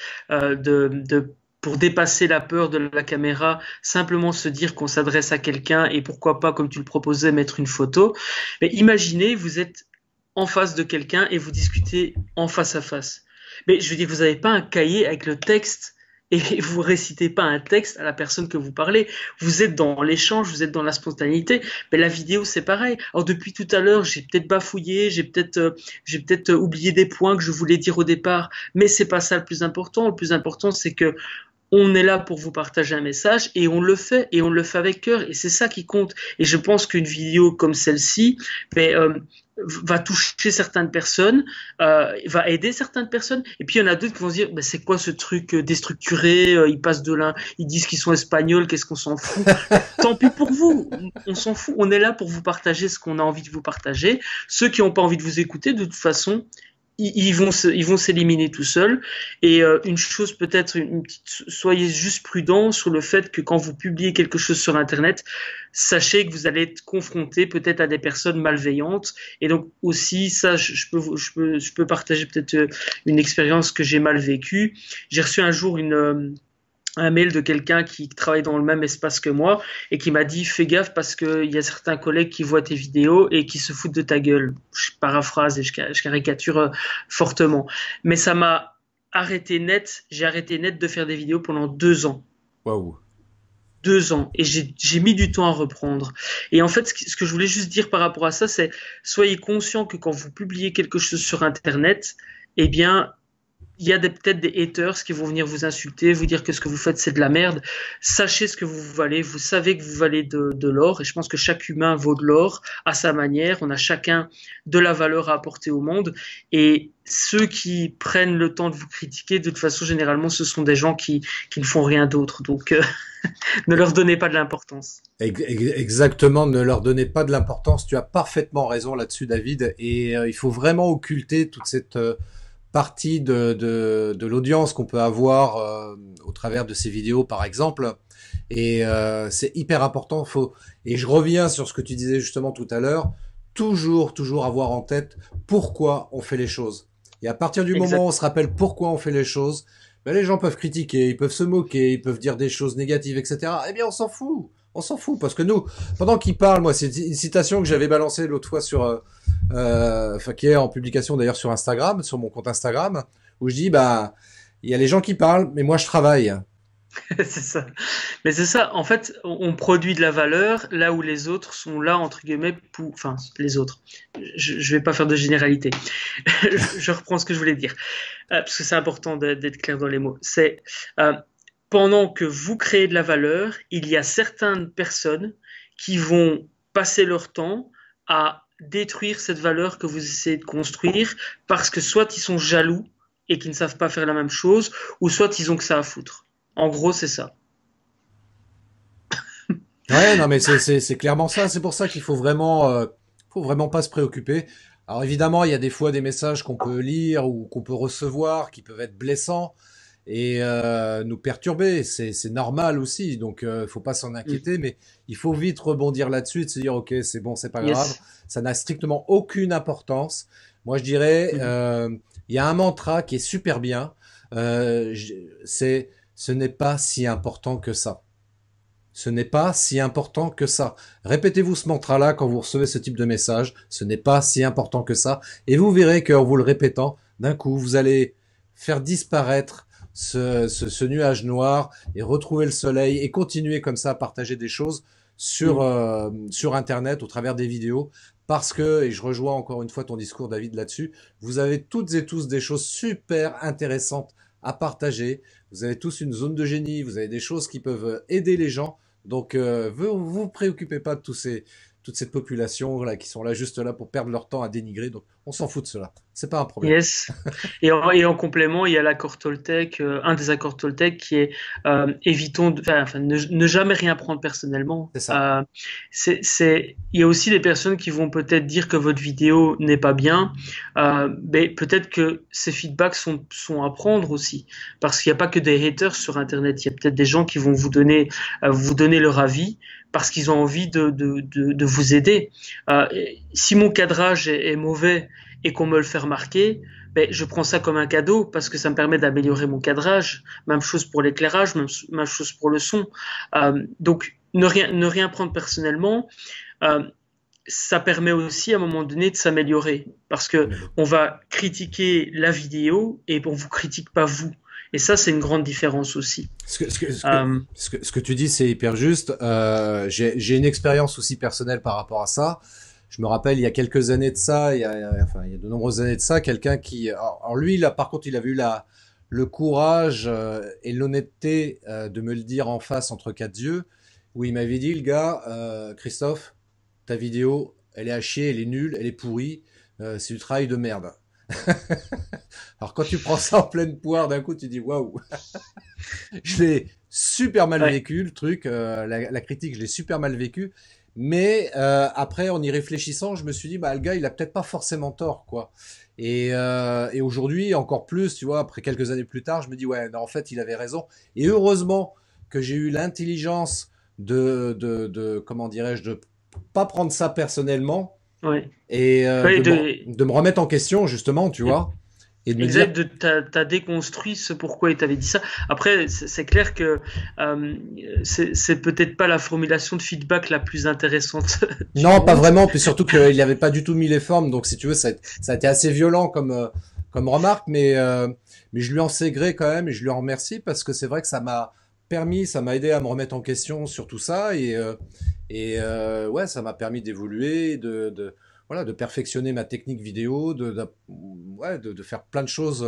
S2: pour dépasser la peur de la caméra, simplement se dire qu'on s'adresse à quelqu'un et pourquoi pas, comme tu le proposais, mettre une photo. Mais imaginez, vous êtes en face de quelqu'un et vous discutez en face à face. Mais je veux dire, vous n'avez pas un cahier avec le texte et vous récitez pas un texte à la personne que vous parlez. Vous êtes dans l'échange, vous êtes dans la spontanéité. Mais la vidéo, c'est pareil. Alors depuis tout à l'heure, j'ai peut-être bafouillé, j'ai peut-être oublié des points que je voulais dire au départ. Mais c'est pas ça le plus important. Le plus important, c'est que on est là pour vous partager un message et on le fait avec cœur et c'est ça qui compte. Et je pense qu'une vidéo comme celle-ci ben, va toucher certaines personnes, va aider certaines personnes. Et puis il y en a d'autres qui vont se dire ben, c'est quoi ce truc déstructuré, ils passent de là, ils disent qu'ils sont espagnols, qu'est-ce qu'on s'en fout. Tant pis pour vous, on s'en fout. On est là pour vous partager ce qu'on a envie de vous partager. Ceux qui n'ont pas envie de vous écouter, de toute façon, ils vont s'éliminer tout seuls. Et une chose peut-être, soyez juste prudent sur le fait que quand vous publiez quelque chose sur Internet, sachez que vous allez être confronté peut-être à des personnes malveillantes. Et donc aussi, ça, je peux partager peut-être une expérience que j'ai mal vécue. J'ai reçu un jour un mail de quelqu'un qui travaille dans le même espace que moi et qui m'a dit fais gaffe parce qu'il y a certains collègues qui voient tes vidéos et qui se foutent de ta gueule. Je paraphrase et je caricature fortement. Mais ça m'a arrêté net, j'ai arrêté net de faire des vidéos pendant 2 ans.
S1: Waouh.
S2: 2 ans et j'ai mis du temps à reprendre. Et en fait, ce que je voulais juste dire par rapport à ça, c'est soyez conscient que quand vous publiez quelque chose sur Internet, eh bien, il y a peut-être des haters qui vont venir vous insulter, vous dire que ce que vous faites c'est de la merde. Sachez ce que vous valez, vous savez que vous valez de l'or et je pense que chaque humain vaut de l'or à sa manière. On a chacun de la valeur à apporter au monde et ceux qui prennent le temps de vous critiquer, de toute façon généralement ce sont des gens qui ne font rien d'autre. Donc ne leur donnez pas de l'importance.
S1: Exactement, ne leur donnez pas de l'importance. Tu as parfaitement raison là-dessus, David. Et il faut vraiment occulter toute cette partie de l'audience qu'on peut avoir au travers de ces vidéos, par exemple. Et c'est hyper important. Et je reviens sur ce que tu disais justement tout à l'heure. Toujours avoir en tête pourquoi on fait les choses. Et à partir du moment où on se rappelle pourquoi on fait les choses, ben les gens peuvent critiquer, ils peuvent se moquer, ils peuvent dire des choses négatives, etc. Eh bien, on s'en fout. On s'en fout parce que nous, pendant qu'ils parlent, moi, c'est une citation que j'avais balancée l'autre fois sur, enfin, qui est en publication d'ailleurs sur Instagram, sur mon compte Instagram, où je dis, bah, il y a les gens qui parlent, mais moi, je travaille.
S2: C'est ça. Mais c'est ça, en fait, on produit de la valeur là où les autres sont là, entre guillemets, pour... Enfin, les autres. Je vais pas faire de généralité. Je reprends ce que je voulais dire. Parce que c'est important d'être clair dans les mots. C'est pendant que vous créez de la valeur, il y a certaines personnes qui vont passer leur temps à détruire cette valeur que vous essayez de construire parce que soit ils sont jaloux et qu'ils ne savent pas faire la même chose, ou soit ils ont que ça à foutre. En gros, c'est ça.
S1: Ouais, non, mais c'est clairement ça. C'est pour ça qu'il faut vraiment pas se préoccuper. Alors évidemment, il y a des fois des messages qu'on peut lire ou qu'on peut recevoir qui peuvent être blessants et nous perturber. C'est normal aussi. Donc, faut pas s'en inquiéter, mais il faut vite rebondir là-dessus et de se dire, ok, c'est bon, c'est pas grave.
S2: Yes.
S1: Ça n'a strictement aucune importance. Moi, je dirais, il y a un mantra qui est super bien. C'est ce n'est pas si important que ça. Ce n'est pas si important que ça. Répétez-vous ce mantra-là quand vous recevez ce type de message. Ce n'est pas si important que ça. Et vous verrez qu'en vous le répétant, d'un coup, vous allez faire disparaître ce nuage noir et retrouver le soleil et continuer comme ça à partager des choses sur Internet au travers des vidéos. Parce que, et je rejoins encore une fois ton discours, David, là-dessus, vous avez toutes et tous des choses super intéressantes à partager. Vous avez tous une zone de génie, vous avez des choses qui peuvent aider les gens. Donc, vous préoccupez pas de toute cette population là qui sont là juste là pour perdre leur temps à dénigrer. Donc, on s'en fout de cela. C'est pas un problème.
S2: Yes. Et en complément, il y a l'accord Toltec, un des accords Toltec qui est évitons, enfin, ne jamais rien prendre personnellement.
S1: C'est ça.
S2: Il y a aussi des personnes qui vont peut-être dire que votre vidéo n'est pas bien, mais peut-être que ces feedbacks sont à prendre aussi, parce qu'il n'y a pas que des haters sur Internet. Il y a peut-être des gens qui vont vous donner leur avis parce qu'ils ont envie de vous aider. Si mon cadrage est mauvais et qu'on me le fait remarquer, ben, je prends ça comme un cadeau parce que ça me permet d'améliorer mon cadrage. Même chose pour l'éclairage, même chose pour le son. Donc, ne rien prendre personnellement. ça permet aussi à un moment donné de s'améliorer parce que
S1: Mais
S2: on va critiquer la vidéo et on vous critique pas vous. Et ça, c'est une grande différence aussi.
S1: Ce que, ce que, ce que,
S2: Euh,
S1: ce que tu dis, c'est hyper juste. J'ai une expérience aussi personnelle par rapport à ça. Je me rappelle, il y a quelques années de ça, enfin, il y a de nombreuses années de ça, quelqu'un qui, alors lui, là, par contre, il avait eu le courage et l'honnêteté de me le dire en face entre quatre yeux, où il m'avait dit, le gars, Christophe, ta vidéo, elle est à chier, elle est nulle, elle est pourrie, c'est du travail de merde. Alors quand tu prends ça en pleine poire, d'un coup, tu dis waouh. Je l'ai super mal
S2: ouais,
S1: vécu, le truc, la critique, je l'ai super mal vécu. Mais après, en y réfléchissant, je me suis dit, bah le gars, il a peut-être pas forcément tort, quoi. Et aujourd'hui, encore plus, tu vois, après quelques années plus tard, je me dis, ouais, non, en fait, il avait raison. Et heureusement que j'ai eu l'intelligence comment dirais-je, de pas prendre ça personnellement
S2: ouais,
S1: et
S2: ouais,
S1: de me remettre en question, justement, tu vois, et de me dire,
S2: exact, t'as déconstruit ce pourquoi il t'avait dit ça. Après, c'est clair que euh, c'est peut-être pas la formulation de feedback la plus intéressante du
S1: non, pas
S2: monde.
S1: vraiment, puis surtout qu'il n'avait pas du tout mis les formes, donc si tu veux, ça a été assez violent comme remarque, mais je lui en sais gré quand même, et je lui en remercie, parce que c'est vrai que ça m'a aidé à me remettre en question sur tout ça, ouais, ça m'a permis d'évoluer, voilà, de perfectionner ma technique vidéo, ouais, de faire plein de choses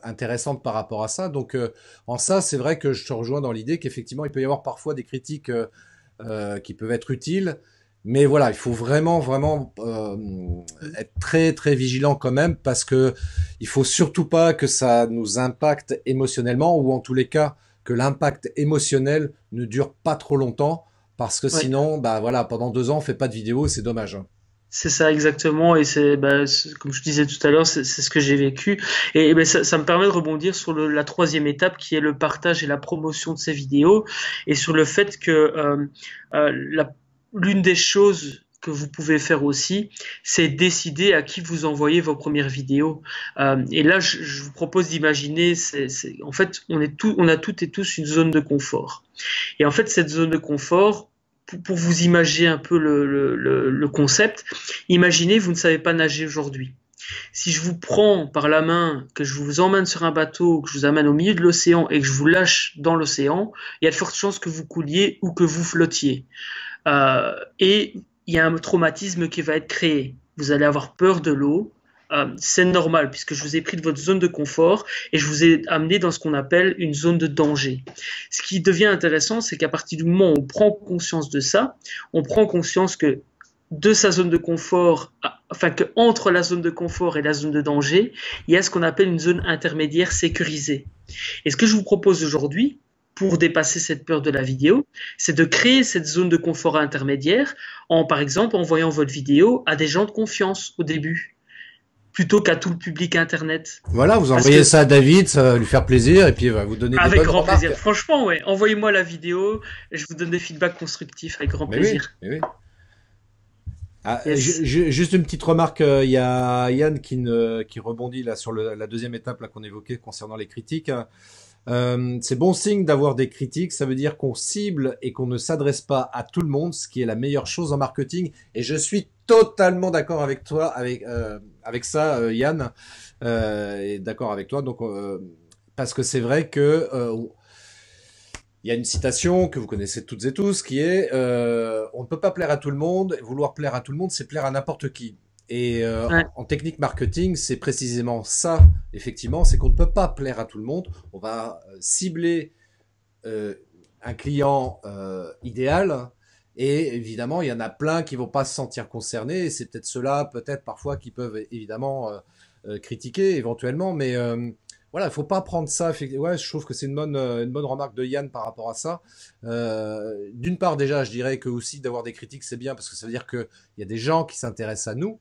S1: intéressantes par rapport à ça, donc en ça, c'est vrai que je te rejoins dans l'idée qu'effectivement, il peut y avoir parfois des critiques qui peuvent être utiles. Mais voilà, il faut vraiment, vraiment être très, très vigilant quand même parce que il faut surtout pas que ça nous impacte émotionnellement ou en tous les cas que l'impact émotionnel ne dure pas trop longtemps parce que
S2: Ouais.
S1: sinon, bah voilà, pendant 2 ans, on fait pas de vidéo, c'est dommage, hein.
S2: C'est ça exactement, et comme je disais tout à l'heure, c'est ce que j'ai vécu. Et ben, ça me permet de rebondir sur la troisième étape qui est le partage et la promotion de ces vidéos, et sur le fait que l'une des choses que vous pouvez faire aussi, c'est décider à qui vous envoyez vos premières vidéos. Et là, je vous propose d'imaginer, en fait, on a toutes et tous une zone de confort. Et en fait, cette zone de confort, pour vous imaginer un peu le concept, imaginez, vous ne savez pas nager aujourd'hui. Si je vous prends par la main, que je vous emmène sur un bateau, que je vous amène au milieu de l'océan et que je vous lâche dans l'océan, il y a de fortes chances que vous couliez ou que vous flottiez. Et il y a un traumatisme qui va être créé. Vous allez avoir peur de l'eau. C'est normal puisque je vous ai pris de votre zone de confort et je vous ai amené dans ce qu'on appelle une zone de danger. Ce qui devient intéressant, c'est qu'à partir du moment où on prend conscience de ça, on prend conscience que de sa zone de confort, enfin que entre la zone de confort et la zone de danger, il y a ce qu'on appelle une zone intermédiaire sécurisée. Et ce que je vous propose aujourd'hui, pour dépasser cette peur de la vidéo, c'est de créer cette zone de confort intermédiaire en, par exemple, envoyant votre vidéo à des gens de confiance au début, plutôt qu'à tout le public Internet.
S1: Voilà, vous
S2: Parce
S1: envoyez
S2: que,
S1: ça à David, ça va lui faire plaisir et puis il va vous donner des
S2: avec
S1: bonnes
S2: grand
S1: remarques.
S2: plaisir. Franchement, ouais, envoyez-moi la vidéo et je vous donne des feedbacks constructifs avec grand
S1: Mais oui,
S2: plaisir.
S1: mais oui. Ah,
S2: Yes.
S1: juste une petite remarque, il y a Yann qui rebondit là sur la deuxième étape là qu'on évoquait concernant les critiques. C'est bon signe d'avoir des critiques, ça veut dire qu'on cible et qu'on ne s'adresse pas à tout le monde, ce qui est la meilleure chose en marketing. Et je suis totalement d'accord avec toi, avec ça, Yann, et d'accord avec toi. Donc, parce que c'est vrai que il y a une citation que vous connaissez toutes et tous qui est on ne peut pas plaire à tout le monde. Vouloir plaire à tout le monde, c'est plaire à n'importe qui. Et
S2: Ouais,
S1: en technique marketing, c'est précisément ça, effectivement, c'est qu'on ne peut pas plaire à tout le monde. On va cibler euh, un client idéal. Et évidemment, il y en a plein qui vont pas se sentir concernés. Et c'est peut-être ceux-là, peut-être parfois, qui peuvent évidemment critiquer éventuellement. Mais voilà, il faut pas prendre ça. Ouais, je trouve que c'est une bonne remarque de Yann par rapport à ça. D'une part, déjà, je dirais que aussi d'avoir des critiques, c'est bien parce que ça veut dire qu'il y a des gens qui s'intéressent à nous.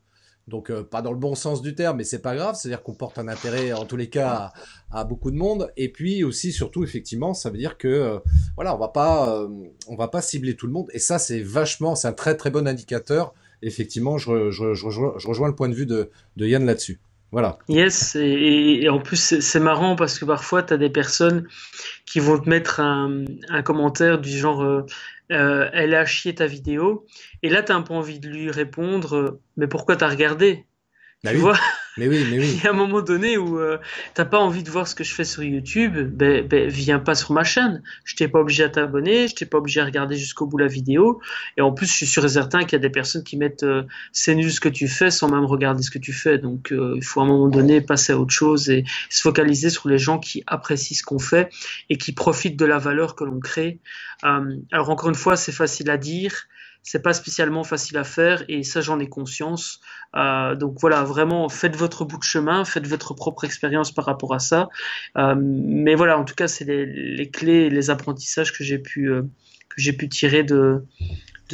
S1: Donc pas dans le bon sens du terme, mais c'est pas grave. C'est-à-dire qu'on porte un intérêt en tous les cas à beaucoup de monde. Et puis aussi, surtout, effectivement, ça veut dire que voilà, on va pas cibler tout le monde. Et ça, c'est un très très bon indicateur. Effectivement, je rejoins le point de vue de Yann là-dessus. Voilà.
S2: Yes, et en plus c'est marrant parce que parfois tu as des personnes qui vont te mettre un commentaire du genre elle a chié ta vidéo et là tu as un peu envie de lui répondre mais pourquoi t'as regardé?
S1: Bah
S2: Tu
S1: oui,
S2: vois?
S1: mais oui, mais
S2: Il
S1: oui.
S2: y a un moment donné où t'as pas envie de voir ce que je fais sur YouTube, ben viens pas sur ma chaîne. Je t'ai pas obligé à t'abonner, je t'ai pas obligé à regarder jusqu'au bout la vidéo. Et en plus, je suis sûr et certain qu'il y a des personnes qui mettent c'est nul ce que tu fais sans même regarder ce que tu fais. Donc il faut à un moment donné passer à autre chose et se focaliser sur les gens qui apprécient ce qu'on fait et qui profitent de la valeur que l'on crée. Alors encore une fois, c'est facile à dire. C'est pas spécialement facile à faire et ça j'en ai conscience. Donc voilà, vraiment faites votre bout de chemin, faites votre propre expérience par rapport à ça. Mais voilà, en tout cas, c'est les clés et les apprentissages que j'ai pu tirer de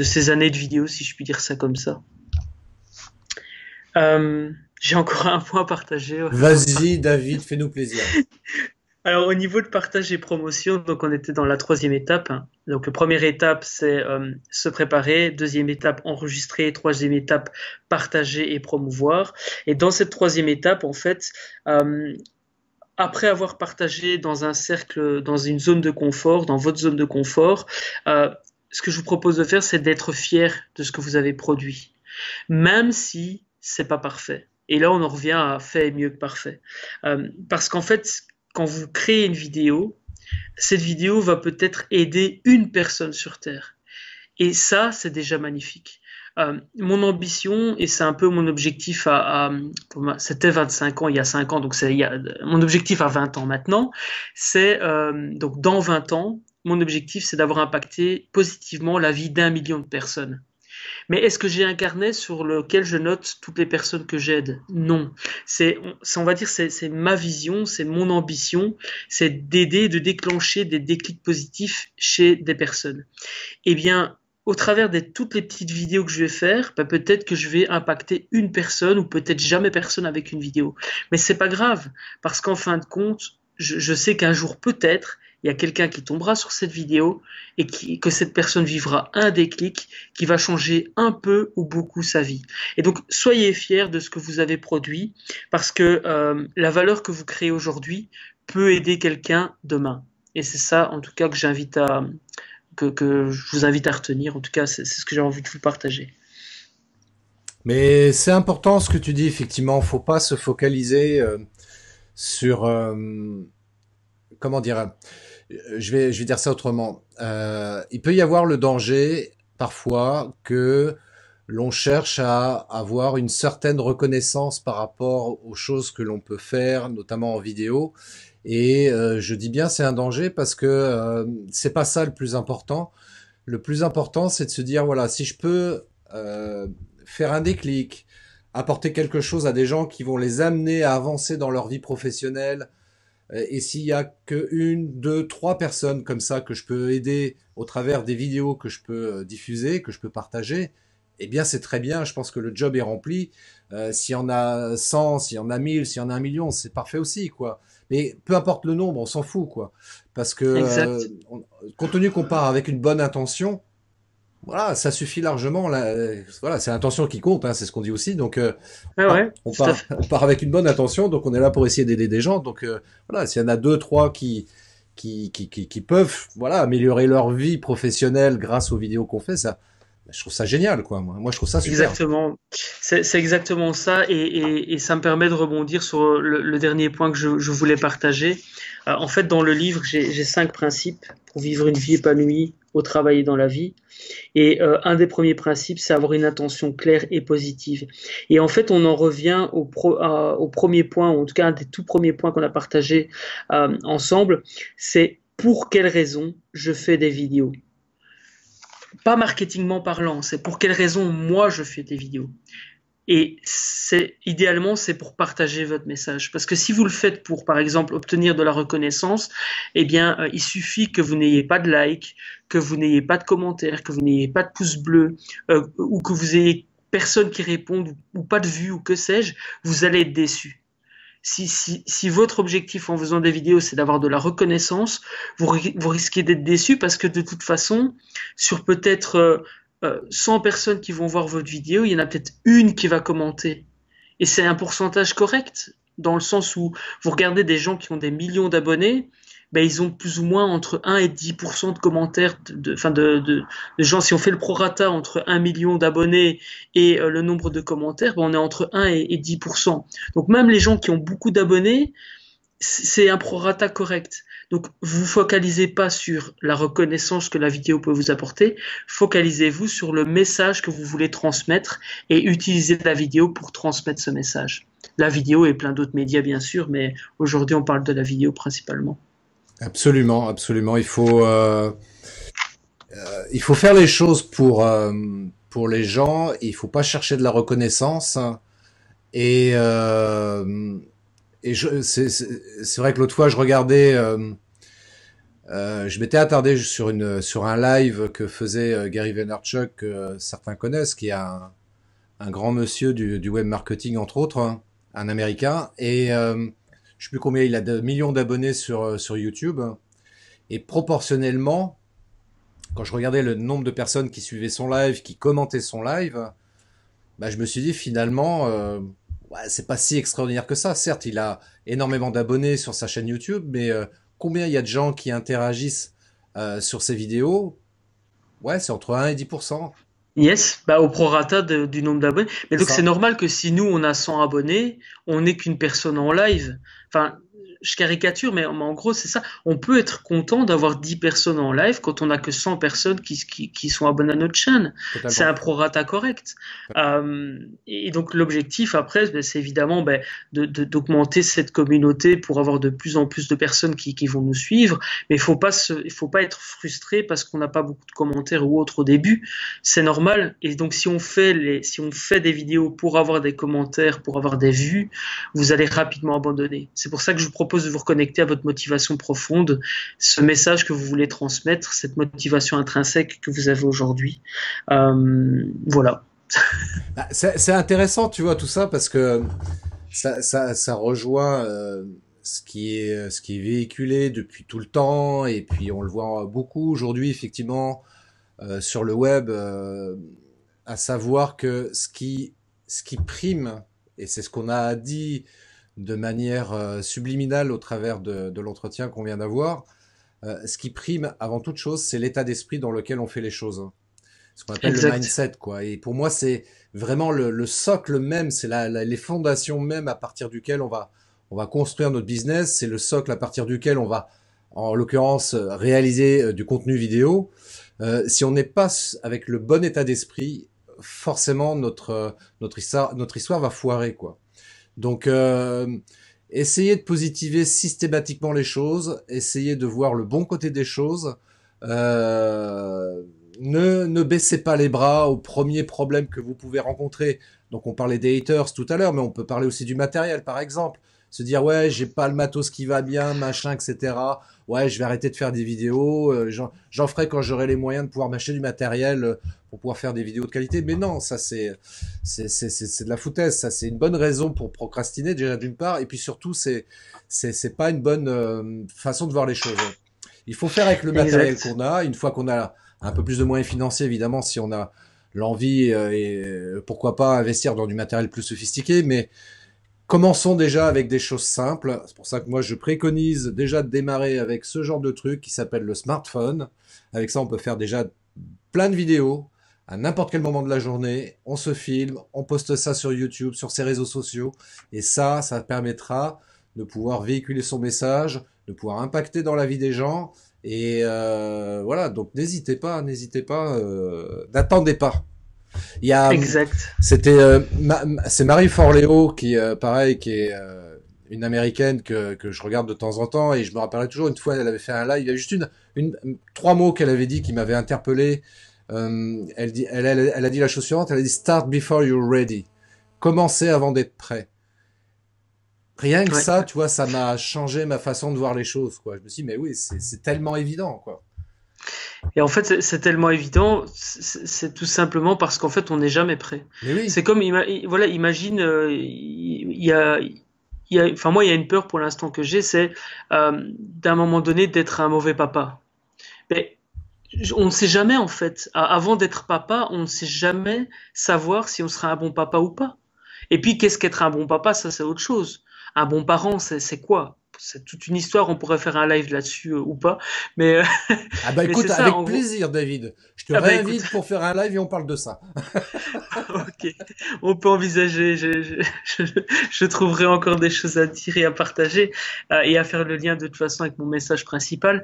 S2: ces années de vidéo, si je puis dire ça comme ça. J'ai encore un point à partager.
S1: Vas-y, David, fais-nous plaisir.
S2: Alors au niveau de partage et promotion, donc on était dans la troisième étape, hein. Donc la première étape c'est se préparer, deuxième étape enregistrer, troisième étape partager et promouvoir. Et dans cette troisième étape, en fait, euh, après avoir partagé dans un cercle, dans une zone de confort, dans votre zone de confort, ce que je vous propose de faire, c'est d'être fier de ce que vous avez produit, même si c'est pas parfait. Et là, on en revient à fait mieux que parfait. Parce qu'en fait, quand vous créez une vidéo, cette vidéo va peut-être aider une personne sur Terre. Et ça, c'est déjà magnifique. Mon ambition, et c'est un peu mon objectif c'était 25 ans, il y a 5 ans, donc mon objectif à 20 ans maintenant, c'est donc dans 20 ans, mon objectif c'est d'avoir impacté positivement la vie d'1 million de personnes. Mais est-ce que j'ai un carnet sur lequel je note toutes les personnes que j'aide? Non. On va dire, c'est ma vision, c'est mon ambition, c'est d'aider, de déclencher des déclics positifs chez des personnes. Eh bien, au travers de toutes les petites vidéos que je vais faire, bah, peut-être que je vais impacter une personne ou peut-être jamais personne avec une vidéo. Mais c'est pas grave, parce qu'en fin de compte, je sais qu'un jour peut-être, il y a quelqu'un qui tombera sur cette vidéo et que cette personne vivra un déclic qui va changer un peu ou beaucoup sa vie. Et donc, soyez fiers de ce que vous avez produit parce que la valeur que vous créez aujourd'hui peut aider quelqu'un demain. Et c'est ça, en tout cas, que je vous invite à retenir. En tout cas, c'est ce que j'ai envie de vous partager.
S1: Mais c'est important ce que tu dis, effectivement. Faut pas se focaliser sur comment dire. Je vais dire ça autrement. Il peut y avoir le danger parfois que l'on cherche à avoir une certaine reconnaissance par rapport aux choses que l'on peut faire, notamment en vidéo. Et je dis bien c'est un danger parce que c'est pas ça le plus important. Le plus important, c'est de se dire voilà, si je peux faire un déclic, apporter quelque chose à des gens qui vont les amener à avancer dans leur vie professionnelle, et s'il y a que une, deux, trois personnes comme ça que je peux aider au travers des vidéos que je peux diffuser, que je peux partager, eh bien c'est très bien. Je pense que le job est rempli. S'il y en a 100, s'il y en a 1000, s'il y en a 1 million, c'est parfait aussi, quoi. Mais peu importe le nombre, on s'en fout, quoi. Parce que
S2: Exact.
S1: compte tenu qu'on part avec une bonne intention, voilà, ça suffit largement. Là, voilà, c'est l'intention qui compte, hein, c'est ce qu'on dit aussi. Donc,
S2: Ah ouais,
S1: on
S2: tout à
S1: part,
S2: fait.
S1: on part avec une bonne intention, donc on est là pour essayer d'aider des gens. Donc, voilà, s'il y en a deux, trois qui peuvent, voilà, améliorer leur vie professionnelle grâce aux vidéos qu'on fait, ça, je trouve ça génial, quoi. Moi, je trouve ça super.
S2: Exactement. C'est exactement ça. Et ça me permet de rebondir sur le dernier point que je voulais partager. En fait, dans le livre, j'ai 5 principes pour vivre une vie épanouie au travail et dans la vie. Et un des premiers principes, c'est avoir une intention claire et positive. Et en fait, on en revient au premier point, ou en tout cas un des tout premiers points qu'on a partagé ensemble, c'est pour quelle raison je fais des vidéos. Pas marketingment parlant, c'est pour quelle raison moi je fais des vidéos. Et idéalement, c'est pour partager votre message. Parce que si vous le faites pour, par exemple, obtenir de la reconnaissance, eh bien, il suffit que vous n'ayez pas de like, que vous n'ayez pas de commentaires, que vous n'ayez pas de pouce bleu, ou que vous ayez personne qui réponde, ou pas de vues, ou que sais-je, vous allez être déçu. Si votre objectif en faisant des vidéos, c'est d'avoir de la reconnaissance, vous risquez d'être déçu parce que de toute façon, sur peut-être 100 personnes qui vont voir votre vidéo, il y en a peut-être une qui va commenter. Et c'est un pourcentage correct, dans le sens où vous regardez des gens qui ont des millions d'abonnés, ben ils ont plus ou moins entre 1 et 10% de commentaires, de gens. Si on fait le prorata entre 1 million d'abonnés et le nombre de commentaires, ben on est entre 1 et 10%. Donc même les gens qui ont beaucoup d'abonnés, c'est un prorata correct. Donc, vous focalisez pas sur la reconnaissance que la vidéo peut vous apporter, focalisez-vous sur le message que vous voulez transmettre et utilisez la vidéo pour transmettre ce message. La vidéo et plein d'autres médias, bien sûr, mais aujourd'hui, on parle de la vidéo principalement.
S1: Absolument, absolument. Il faut faire les choses pour les gens. Il faut pas chercher de la reconnaissance. Et, euh, c'est vrai que l'autre fois, je regardais, je m'étais attardé sur un live que faisait Gary Vaynerchuk, que certains connaissent, qui est un grand monsieur du web marketing, entre autres, hein, un Américain. Et je sais plus combien il a de millions d'abonnés sur YouTube. Et proportionnellement, quand je regardais le nombre de personnes qui suivaient son live, qui commentaient son live, bah, je me suis dit finalement, ouais, c'est pas si extraordinaire que ça. Certes, il a énormément d'abonnés sur sa chaîne YouTube, mais combien il y a de gens qui interagissent sur ses vidéos? Ouais, c'est entre 1 et 10%.
S2: Yes, bah au prorata du nombre d'abonnés. Mais
S1: C'est
S2: donc c'est
S1: ça.
S2: normal que si nous on a 100 abonnés, on n'est qu'une personne en live. Enfin, je caricature, mais en gros c'est ça. On peut être content d'avoir 10 personnes en live quand on n'a que 100 personnes qui sont abonnées à notre chaîne. C'est un
S1: Totalement.
S2: prorata correct. Et donc l'objectif après, ben, c'est évidemment ben, d'augmenter cette communauté pour avoir de plus en plus de personnes qui vont nous suivre. Mais il faut pas être frustré parce qu'on n'a pas beaucoup de commentaires ou autres au début, c'est normal. Et donc, si on fait des vidéos pour avoir des commentaires, pour avoir des vues, vous allez rapidement abandonner. C'est pour ça que je vous propose de vous reconnecter à votre motivation profonde, ce message que vous voulez transmettre, cette motivation intrinsèque que vous avez aujourd'hui. Voilà.
S1: Bah, c'est intéressant, tu vois, tout ça, parce que ça rejoint ce qui est véhiculé depuis tout le temps, et puis on le voit beaucoup aujourd'hui, effectivement, sur le web, à savoir que ce qui prime, et c'est ce qu'on a dit de manière subliminale au travers de l'entretien qu'on vient d'avoir, ce qui prime avant toute chose, c'est l'état d'esprit dans lequel on fait les choses, hein. Ce qu'on appelle le
S2: Exact.
S1: mindset, quoi. Et pour moi, c'est vraiment le socle même, c'est les fondations même à partir duquel on va construire notre business, c'est le socle à partir duquel on va, en l'occurrence, réaliser du contenu vidéo. Si on n'est pas avec le bon état d'esprit, forcément notre histoire va foirer, quoi. Donc essayez de positiver systématiquement les choses, essayez de voir le bon côté des choses. Euh, ne baissez pas les bras au premier problème que vous pouvez rencontrer. Donc on parlait des haters tout à l'heure, mais on peut parler aussi du matériel, par exemple. Se dire ouais, j'ai pas le matos qui va bien, machin, etc. Ouais, je vais arrêter de faire des vidéos. J'en ferai quand j'aurai les moyens de pouvoir m'acheter du matériel pour pouvoir faire des vidéos de qualité. Mais non, ça c'est de la foutaise. Ça c'est une bonne raison pour procrastiner déjà d'une part, et puis surtout c'est pas une bonne façon de voir les choses. Il faut faire avec le matériel
S2: Exact.
S1: qu'on a. Une fois qu'on a un peu plus de moyens financiers, évidemment, si on a l'envie et pourquoi pas investir dans du matériel plus sophistiqué, mais commençons déjà avec des choses simples. C'est pour ça que moi je préconise déjà de démarrer avec ce genre de truc qui s'appelle le smartphone. Avec ça, on peut faire déjà plein de vidéos à n'importe quel moment de la journée. On se filme, on poste ça sur YouTube, sur ses réseaux sociaux, et ça permettra de pouvoir véhiculer son message, de pouvoir impacter dans la vie des gens. Et voilà, donc n'hésitez pas, n'attendez pas. Il y a,
S2: Exact.
S1: c'est Marie Forleo qui, pareil, qui est une américaine que je regarde de temps en temps, et je me rappellerai toujours une fois, elle avait fait un live, il y a juste trois mots qu'elle avait dit qui m'avaient interpellé. Elle a dit la chose suivante, elle a dit start before you're ready. Commencez avant d'être prêt. Rien que
S2: Ouais.
S1: ça, tu vois, ça m'a changé ma façon de voir les choses, quoi. Je me suis dit, mais oui, c'est tellement évident, quoi.
S2: Et en fait, c'est tellement évident, c'est tout simplement parce qu'en fait, on n'est jamais prêt.
S1: Mais oui,
S2: C'est comme, voilà, imagine, enfin moi, il y a une peur pour l'instant que j'ai, c'est d'un moment donné d'être un mauvais papa. Mais on ne sait jamais en fait. Avant d'être papa, on ne sait jamais savoir si on sera un bon papa ou pas. Et puis, qu'est-ce qu'être un bon papa? Ça, c'est autre chose. Un bon parent, c'est quoi? C'est toute une histoire. On pourrait faire un live là-dessus ou pas. Mais,
S1: Ah bah
S2: mais c'est
S1: écoute,
S2: ça,
S1: avec
S2: en gros.
S1: plaisir, David. Je te
S2: Ah bah écoute,
S1: réinvite pour faire un live et on parle de ça.
S2: ok, on peut envisager. Je trouverai encore des choses à dire et à partager et à faire le lien de toute façon avec mon message principal.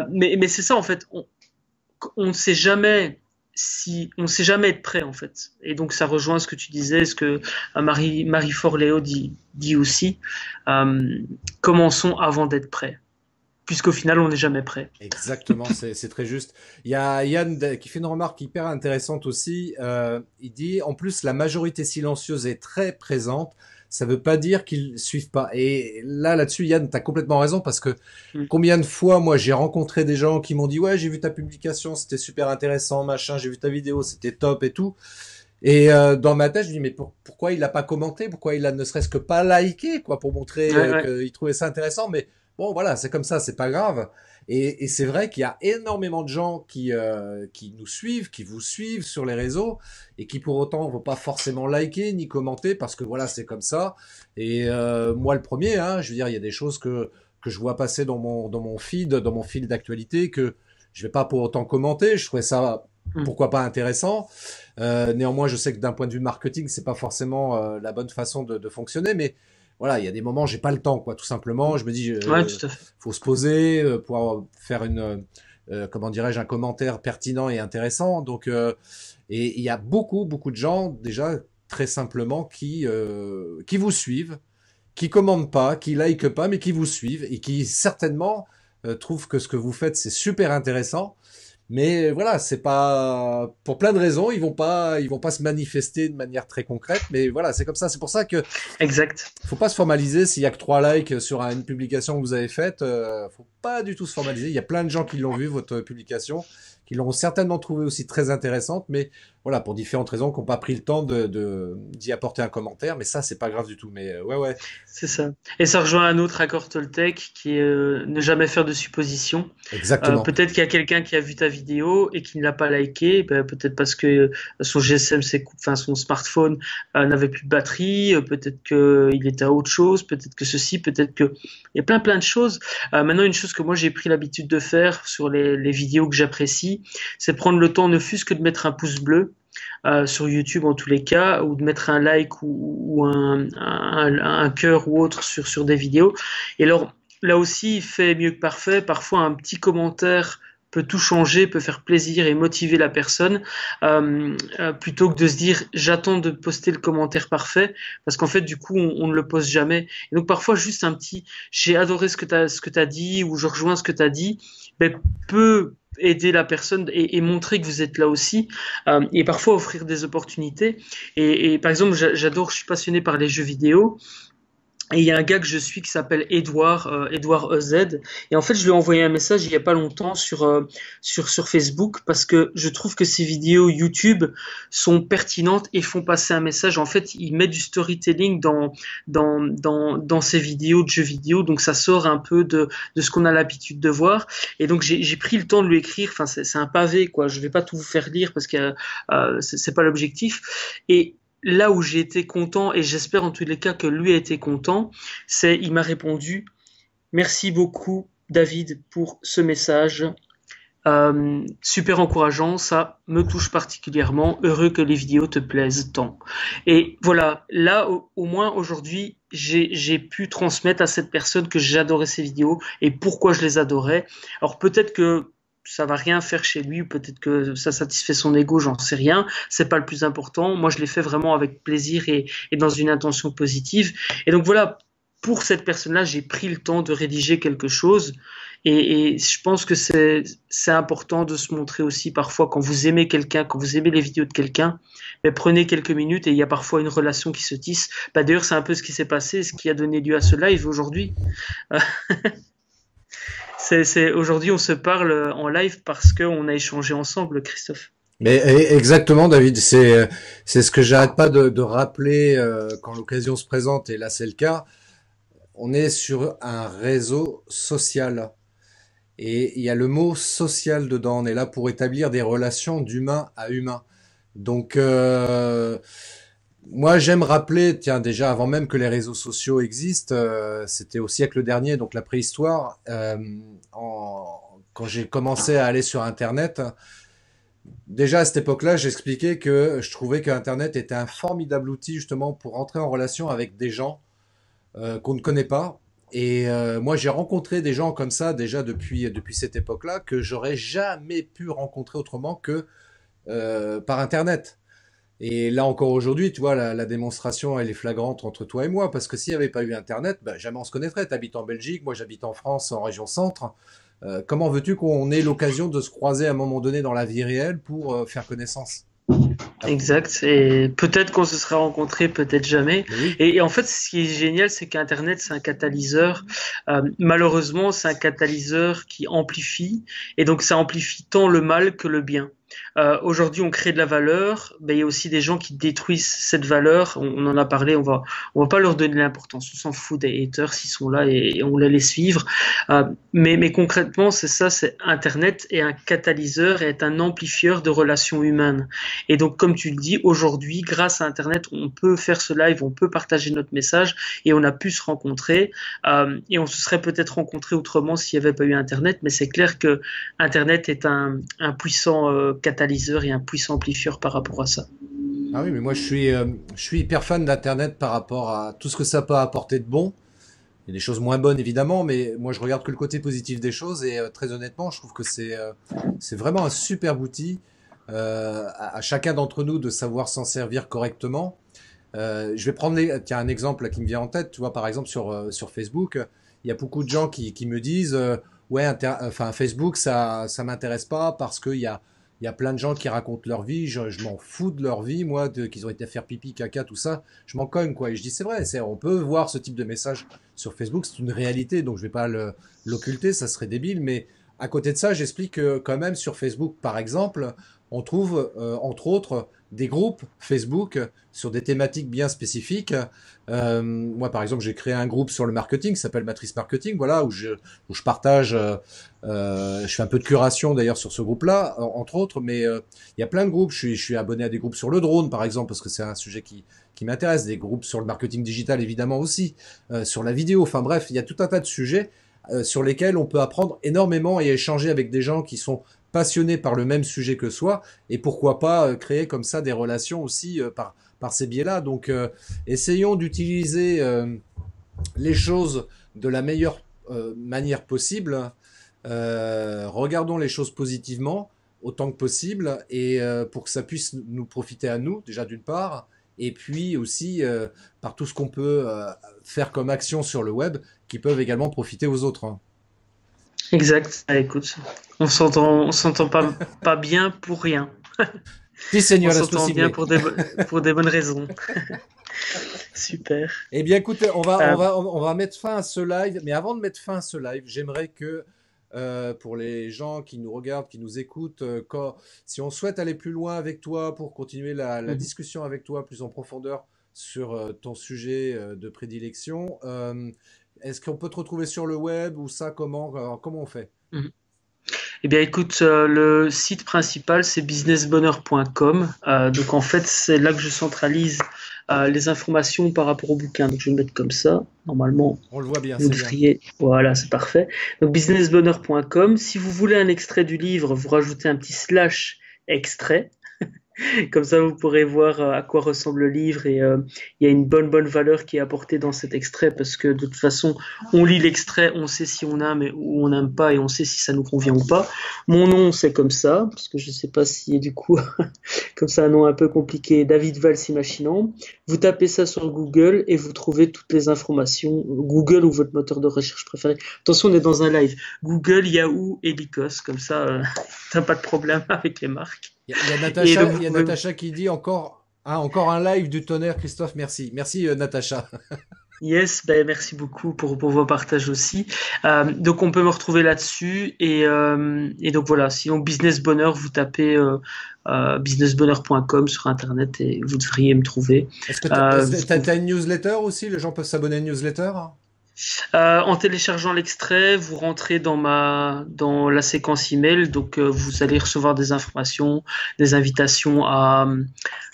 S2: Mais c'est ça en fait. On ne sait jamais si on ne sait jamais être prêt en fait. Et donc ça rejoint ce que tu disais, ce que Marie Forleo dit aussi. Euh, Commençons avant d'être prêt, puisqu'au final on n'est jamais prêt.
S1: Exactement, c'est très juste. Il y a Yann qui fait une remarque hyper intéressante aussi. Il dit, en plus, la majorité silencieuse est très présente. Ça veut pas dire qu'ils suivent pas. Et là-dessus, Yann, t'as complètement raison parce que
S2: Mm.
S1: combien de fois, moi, j'ai rencontré des gens qui m'ont dit, ouais, j'ai vu ta publication, c'était super intéressant, machin, j'ai vu ta vidéo, c'était top et tout. Et dans ma tête, je me dis, mais pourquoi il a pas commenté? Pourquoi il a ne serait-ce que pas liké, quoi, pour montrer
S2: Ouais, ouais.
S1: qu'il trouvait ça intéressant? Mais bon, voilà, c'est comme ça, c'est pas grave. Et c'est vrai qu'il y a énormément de gens qui nous suivent, qui vous suivent sur les réseaux, et qui pour autant ne vont pas forcément liker ni commenter, parce que voilà, c'est comme ça. Et moi, le premier, hein, je veux dire, il y a des choses que je vois passer dans mon feed, dans mon fil d'actualité, que je vais pas pour autant commenter. Je trouvais ça,
S2: Mm.
S1: pourquoi pas intéressant. Néanmoins, je sais que d'un point de vue marketing, c'est pas forcément la bonne façon de fonctionner, mais voilà, il y a des moments, j'ai pas le temps, quoi, tout simplement. Je me dis,
S2: Ouais, tout à fait.
S1: faut se poser, pour faire comment dirais-je, un commentaire pertinent et intéressant. Donc, et il y a beaucoup de gens déjà très simplement qui vous suivent, qui commentent pas, qui likent pas, mais qui vous suivent et qui certainement trouvent que ce que vous faites c'est super intéressant. Mais voilà, c'est pas pour plein de raisons, ils vont pas se manifester de manière très concrète, mais voilà, c'est comme ça. C'est pour ça que
S2: Exact.
S1: faut pas se formaliser. S'il y a que 3 likes sur une publication que vous avez faite, faut pas du tout se formaliser. Il y a plein de gens qui l'ont vu votre publication, qui l'ont certainement trouvé aussi très intéressante, mais voilà, pour différentes raisons, qui n'ont pas pris le temps d'y apporter un commentaire. Mais ça, c'est pas grave du tout. Mais ouais, ouais,
S2: C'est ça. Et ça rejoint un autre accord Toltec qui est ne jamais faire de suppositions.
S1: exactement.
S2: Peut-être qu'il y a quelqu'un qui a vu ta vidéo et qui ne l'a pas liké, ben, peut-être parce que son GSM, enfin son smartphone n'avait plus de batterie, peut-être qu'il était à autre chose, peut-être que ceci, peut-être que il y a plein de choses. Maintenant, une chose que moi j'ai pris l'habitude de faire sur les vidéos que j'apprécie, c'est prendre le temps, ne fût-ce que de mettre un pouce bleu sur YouTube en tous les cas, ou de mettre un like ou un cœur ou autre sur des vidéos. Et alors, là aussi, fait mieux que parfait. Parfois, un petit commentaire peut tout changer, peut faire plaisir et motiver la personne, plutôt que de se dire j'attends de poster le commentaire parfait, parce qu'en fait du coup on ne le poste jamais. Et donc parfois juste un petit j'ai adoré ce que t'as dit ou je rejoins ce que t'as dit, ben, peut aider la personne et montrer que vous êtes là aussi et parfois offrir des opportunités. Et par exemple j'adore, je suis passionné par les jeux vidéo. Et il y a un gars que je suis qui s'appelle Edouard EZ. Et en fait, je lui ai envoyé un message il y a pas longtemps sur Facebook parce que je trouve que ses vidéos YouTube sont pertinentes et font passer un message. En fait, il met du storytelling dans ses vidéos de jeux vidéo. Donc, ça sort un peu de ce qu'on a l'habitude de voir. Et donc, j'ai pris le temps de lui écrire. Enfin, c'est un pavé, quoi. Je vais pas tout vous faire lire parce que c'est pas l'objectif. Et là où j'ai été content, et j'espère en tous les cas que lui a été content, c'est il m'a répondu merci beaucoup David pour ce message. Super encourageant, ça me touche particulièrement. Heureux que les vidéos te plaisent tant. Et voilà, là au moins aujourd'hui, j'ai pu transmettre à cette personne que j'adorais ses vidéos et pourquoi je les adorais. Alors peut-être que ça va rien faire chez lui, peut-être que ça satisfait son ego, j'en sais rien. C'est pas le plus important. Moi, je l'ai fait vraiment avec plaisir et dans une intention positive. Et donc voilà, pour cette personne-là, j'ai pris le temps de rédiger quelque chose. Et je pense que c'est important de se montrer aussi parfois quand vous aimez quelqu'un, quand vous aimez les vidéos de quelqu'un, mais prenez quelques minutes et il y a parfois une relation qui se tisse. Bah, d'ailleurs, c'est un peu ce qui s'est passé, ce qui a donné lieu à ce live aujourd'hui. Aujourd'hui, on se parle en live parce qu'on a échangé ensemble, Christophe.
S1: Mais exactement, David, c'est ce que j'arrête pas de rappeler quand l'occasion se présente, et là c'est le cas. On est sur un réseau social. Et il y a le mot social dedans. On est là pour établir des relations d'humain à humain. Donc, Moi, j'aime rappeler, tiens, déjà avant même que les réseaux sociaux existent, c'était au siècle dernier, donc la préhistoire, quand j'ai commencé à aller sur Internet, déjà à cette époque-là, j'expliquais que je trouvais que Internet était un formidable outil justement pour entrer en relation avec des gens qu'on ne connaît pas. Et moi, j'ai rencontré des gens comme ça déjà depuis cette époque-là que j'aurais jamais pu rencontrer autrement que par Internet. Et là encore aujourd'hui, tu vois, la démonstration, elle est flagrante entre toi et moi, parce que s'il n'y avait pas eu Internet, bah, jamais on se connaîtrait. Tu habites en Belgique, moi j'habite en France, en région centre. Comment veux-tu qu'on ait l'occasion de se croiser à un moment donné dans la vie réelle pour faire connaissance? Ah,
S2: Exact. Et peut-être qu'on se sera rencontrés, peut-être jamais.
S1: mais oui,
S2: Et en fait, ce qui est génial, c'est qu'Internet, c'est un catalyseur. Malheureusement, c'est un catalyseur qui amplifie. Et donc, ça amplifie tant le mal que le bien. Aujourd'hui, on crée de la valeur, mais il y a aussi des gens qui détruisent cette valeur. On en a parlé, on va pas leur donner l'importance. On s'en fout des haters s'ils sont là et on les laisse vivre. Mais concrètement, c'est ça, c'est Internet est un catalyseur et est un amplifieur de relations humaines. Et donc, comme tu le dis, aujourd'hui, grâce à Internet, on peut faire ce live, on peut partager notre message et on a pu se rencontrer. Et on se serait peut-être rencontré autrement s'il n'y avait pas eu Internet, mais c'est clair que Internet est un puissant catalyseur et un puissant amplifieur par rapport à ça.
S1: ah oui, mais moi je suis hyper fan d'Internet par rapport à tout ce que ça peut apporter de bon. Il y a des choses moins bonnes évidemment, mais moi je regarde que le côté positif des choses et très honnêtement, je trouve que c'est vraiment un superbe outil à chacun d'entre nous de savoir s'en servir correctement. Je vais prendre tiens, un exemple là, qui me vient en tête. Tu vois, par exemple sur Facebook, il y a beaucoup de gens qui me disent ouais, enfin Facebook, ça m'intéresse pas parce il y a plein de gens qui racontent leur vie. Je m'en fous de leur vie, moi, qu'ils ont été faire pipi, caca, tout ça. Je m'en cogne quoi. Et je dis c'est vrai, on peut voir ce type de message sur Facebook, c'est une réalité, donc je vais pas l'occulter, ça serait débile. Mais à côté de ça, j'explique que quand même sur Facebook, par exemple, on trouve entre autres des groupes Facebook sur des thématiques bien spécifiques. Moi, par exemple, j'ai créé un groupe sur le marketing qui s'appelle Matrice Marketing, voilà, où je partage, je fais un peu de curation d'ailleurs sur ce groupe-là, entre autres, mais il y a plein de groupes. Je suis abonné à des groupes sur le drone, par exemple, parce que c'est un sujet qui m'intéresse, des groupes sur le marketing digital, évidemment aussi, sur la vidéo, enfin bref, il y a tout un tas de sujets sur lesquels on peut apprendre énormément et échanger avec des gens qui sont passionnés par le même sujet que soi, et pourquoi pas créer comme ça des relations aussi par ces biais-là. Donc essayons d'utiliser les choses de la meilleure manière possible. Regardons les choses positivement autant que possible et pour que ça puisse nous profiter à nous déjà d'une part et puis aussi par tout ce qu'on peut faire comme action sur le web qui peuvent également profiter aux autres, hein.
S2: Exact. Ah, écoute, on s'entend pas bien pour rien.
S1: Si,
S2: On
S1: Seigneur, est
S2: s'entend bien
S1: possible.
S2: pour des bonnes raisons. Super.
S1: Eh bien, écoutez,
S2: Euh,
S1: on va mettre fin à ce live. Mais avant de mettre fin à ce live, j'aimerais que pour les gens qui nous regardent, qui nous écoutent, si on souhaite aller plus loin avec toi pour continuer la
S2: mhm,
S1: discussion avec toi plus en profondeur sur ton sujet de prédilection, est-ce qu'on peut te retrouver sur le web ou ça, comment on fait?
S2: mhm. Eh bien, écoute, le site principal, c'est businessbonheur.com. Donc, en fait, c'est là que je centralise les informations par rapport au bouquin. Donc, je vais le mettre comme ça. Normalement,
S1: On le voit bien,
S2: vous
S1: c'est bien.
S2: devriez. Voilà, c'est parfait. Donc, businessbonheur.com. Si vous voulez un extrait du livre, vous rajoutez un petit slash extrait. Comme ça, vous pourrez voir à quoi ressemble le livre et il y a une bonne valeur qui est apportée dans cet extrait parce que de toute façon, on lit l'extrait, on sait si on aime ou on n'aime pas et on sait si ça nous convient ou pas. Mon nom, c'est comme ça parce que je sais pas si du coup, comme ça, un nom un peu compliqué, David Valls Imaginant. Vous tapez ça sur Google et vous trouvez toutes les informations. Google ou votre moteur de recherche préféré. Attention, on est dans un live. Google, Yahoo et Lycos, comme ça, t'as pas de problème avec les marques. Et donc,
S1: Il y a Natacha qui dit encore, ah, encore un live du tonnerre, Christophe, merci. Merci Natacha.
S2: yes, ben merci beaucoup pour vos partages aussi. Donc on peut me retrouver là-dessus et donc voilà. Sinon Business Bonheur, vous tapez businessbonheur.com sur internet et vous devriez me trouver.
S1: Est-ce que
S2: Euh,
S1: t'as une newsletter aussi? Les gens peuvent s'abonner à une newsletter, hein?
S2: En téléchargeant l'extrait, vous rentrez dans la séquence email, donc vous allez recevoir des informations, des invitations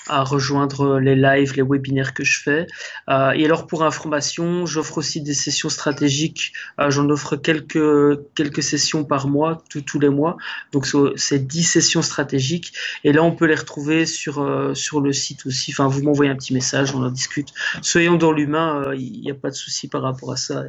S2: à rejoindre les lives, les webinaires que je fais. Et alors pour information, j'offre aussi des sessions stratégiques. J'en offre quelques sessions par mois, tous les mois. Donc c'est 10 sessions stratégiques. Et là, on peut les retrouver sur le site aussi. Enfin, vous m'envoyez un petit message, on en discute. Soyons dans l'humain, il n'y a pas de souci par rapport à ça.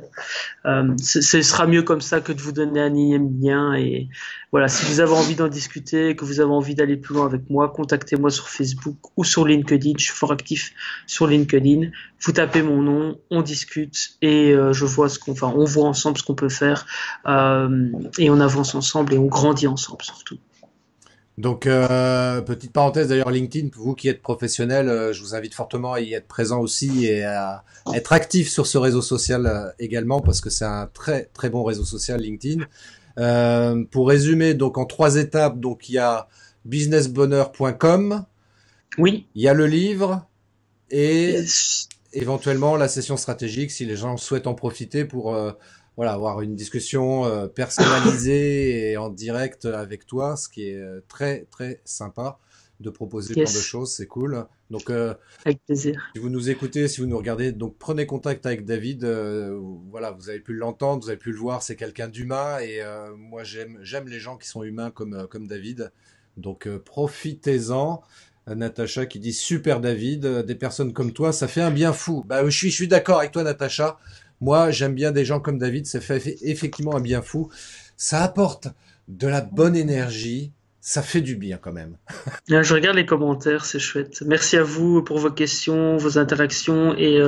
S2: Ce sera mieux comme ça que de vous donner un énième lien. Et voilà, si vous avez envie d'en discuter, que vous avez envie d'aller plus loin avec moi, contactez-moi sur Facebook ou sur LinkedIn. Je suis fort actif sur LinkedIn. Vous tapez mon nom, on discute et on voit ensemble ce qu'on peut faire et on avance ensemble et on grandit ensemble surtout.
S1: Donc, petite parenthèse d'ailleurs, LinkedIn, vous qui êtes professionnel, je vous invite fortement à y être présent aussi et à être actif sur ce réseau social également parce que c'est un très très bon réseau social, LinkedIn. Pour résumer, donc en 3 étapes, donc il y a businessbonheur.com,
S2: Oui.
S1: il y a le livre et éventuellement la session stratégique si les gens souhaitent en profiter pour voilà, avoir une discussion personnalisée et en direct avec toi, ce qui est très très sympa de proposer ce genre de choses, c'est cool. Donc
S2: avec plaisir.
S1: si vous nous écoutez, si vous nous regardez, donc prenez contact avec David. Voilà, vous avez pu l'entendre, vous avez pu le voir, c'est quelqu'un d'humain et moi j'aime les gens qui sont humains comme David. Donc profitez-en. Natacha qui dit super David, des personnes comme toi, ça fait un bien fou. Bah je suis d'accord avec toi Natacha. Moi j'aime bien des gens comme David, ça fait effectivement un bien fou. Ça apporte de la bonne énergie, ça fait du bien quand même.
S2: Je regarde les commentaires, c'est chouette. Merci à vous pour vos questions, vos interactions et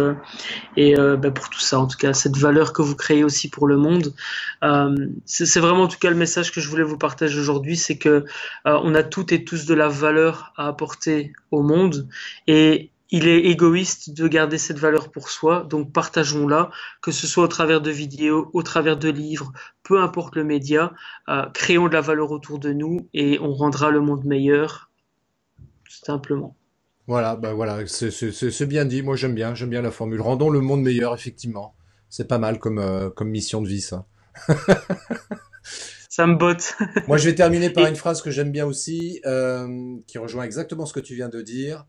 S2: pour tout ça, en tout cas, cette valeur que vous créez aussi pour le monde. C'est vraiment en tout cas le message que je voulais vous partager aujourd'hui, c'est que on a toutes et tous de la valeur à apporter au monde et il est égoïste de garder cette valeur pour soi, donc partageons-la, que ce soit au travers de vidéos, au travers de livres, peu importe le média, créons de la valeur autour de nous et on rendra le monde meilleur, simplement.
S1: Voilà, bah voilà, c'est bien dit. Moi j'aime bien la formule. Rendons le monde meilleur, effectivement. C'est pas mal comme mission de vie, ça.
S2: Ça me botte.
S1: Moi, je vais terminer par
S2: Et
S1: une phrase que j'aime bien aussi, qui rejoint exactement ce que tu viens de dire.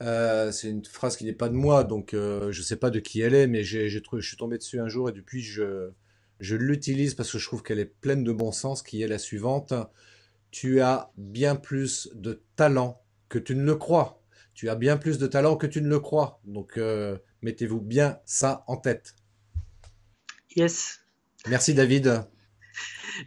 S1: C'est une phrase qui n'est pas de moi, donc je sais pas de qui elle est, mais je suis tombé dessus un jour et depuis je l'utilise parce que je trouve qu'elle est pleine de bon sens, qui est la suivante. Tu as bien plus de talent que tu ne le crois. Tu as bien plus de talent que tu ne le crois. Donc mettez-vous bien ça en tête.
S2: yes,
S1: Merci David.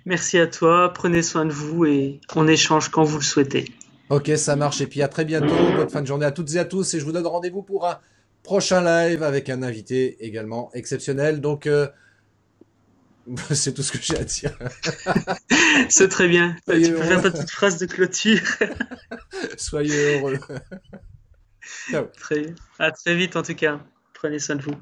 S2: merci à toi, prenez soin de vous et on échange quand vous le souhaitez.
S1: Ok, ça marche. Et puis à très bientôt. Bonne fin de journée à toutes et à tous. Et je vous donne rendez-vous pour un prochain live avec un invité également exceptionnel. Donc, c'est tout ce que j'ai à dire.
S2: C'est très bien.
S1: Soyez
S2: Tu peux faire
S1: heureux.
S2: ta petite phrase de clôture.
S1: Soyez heureux. Ciao.
S2: Très bien. À très vite en tout cas. Prenez soin de vous.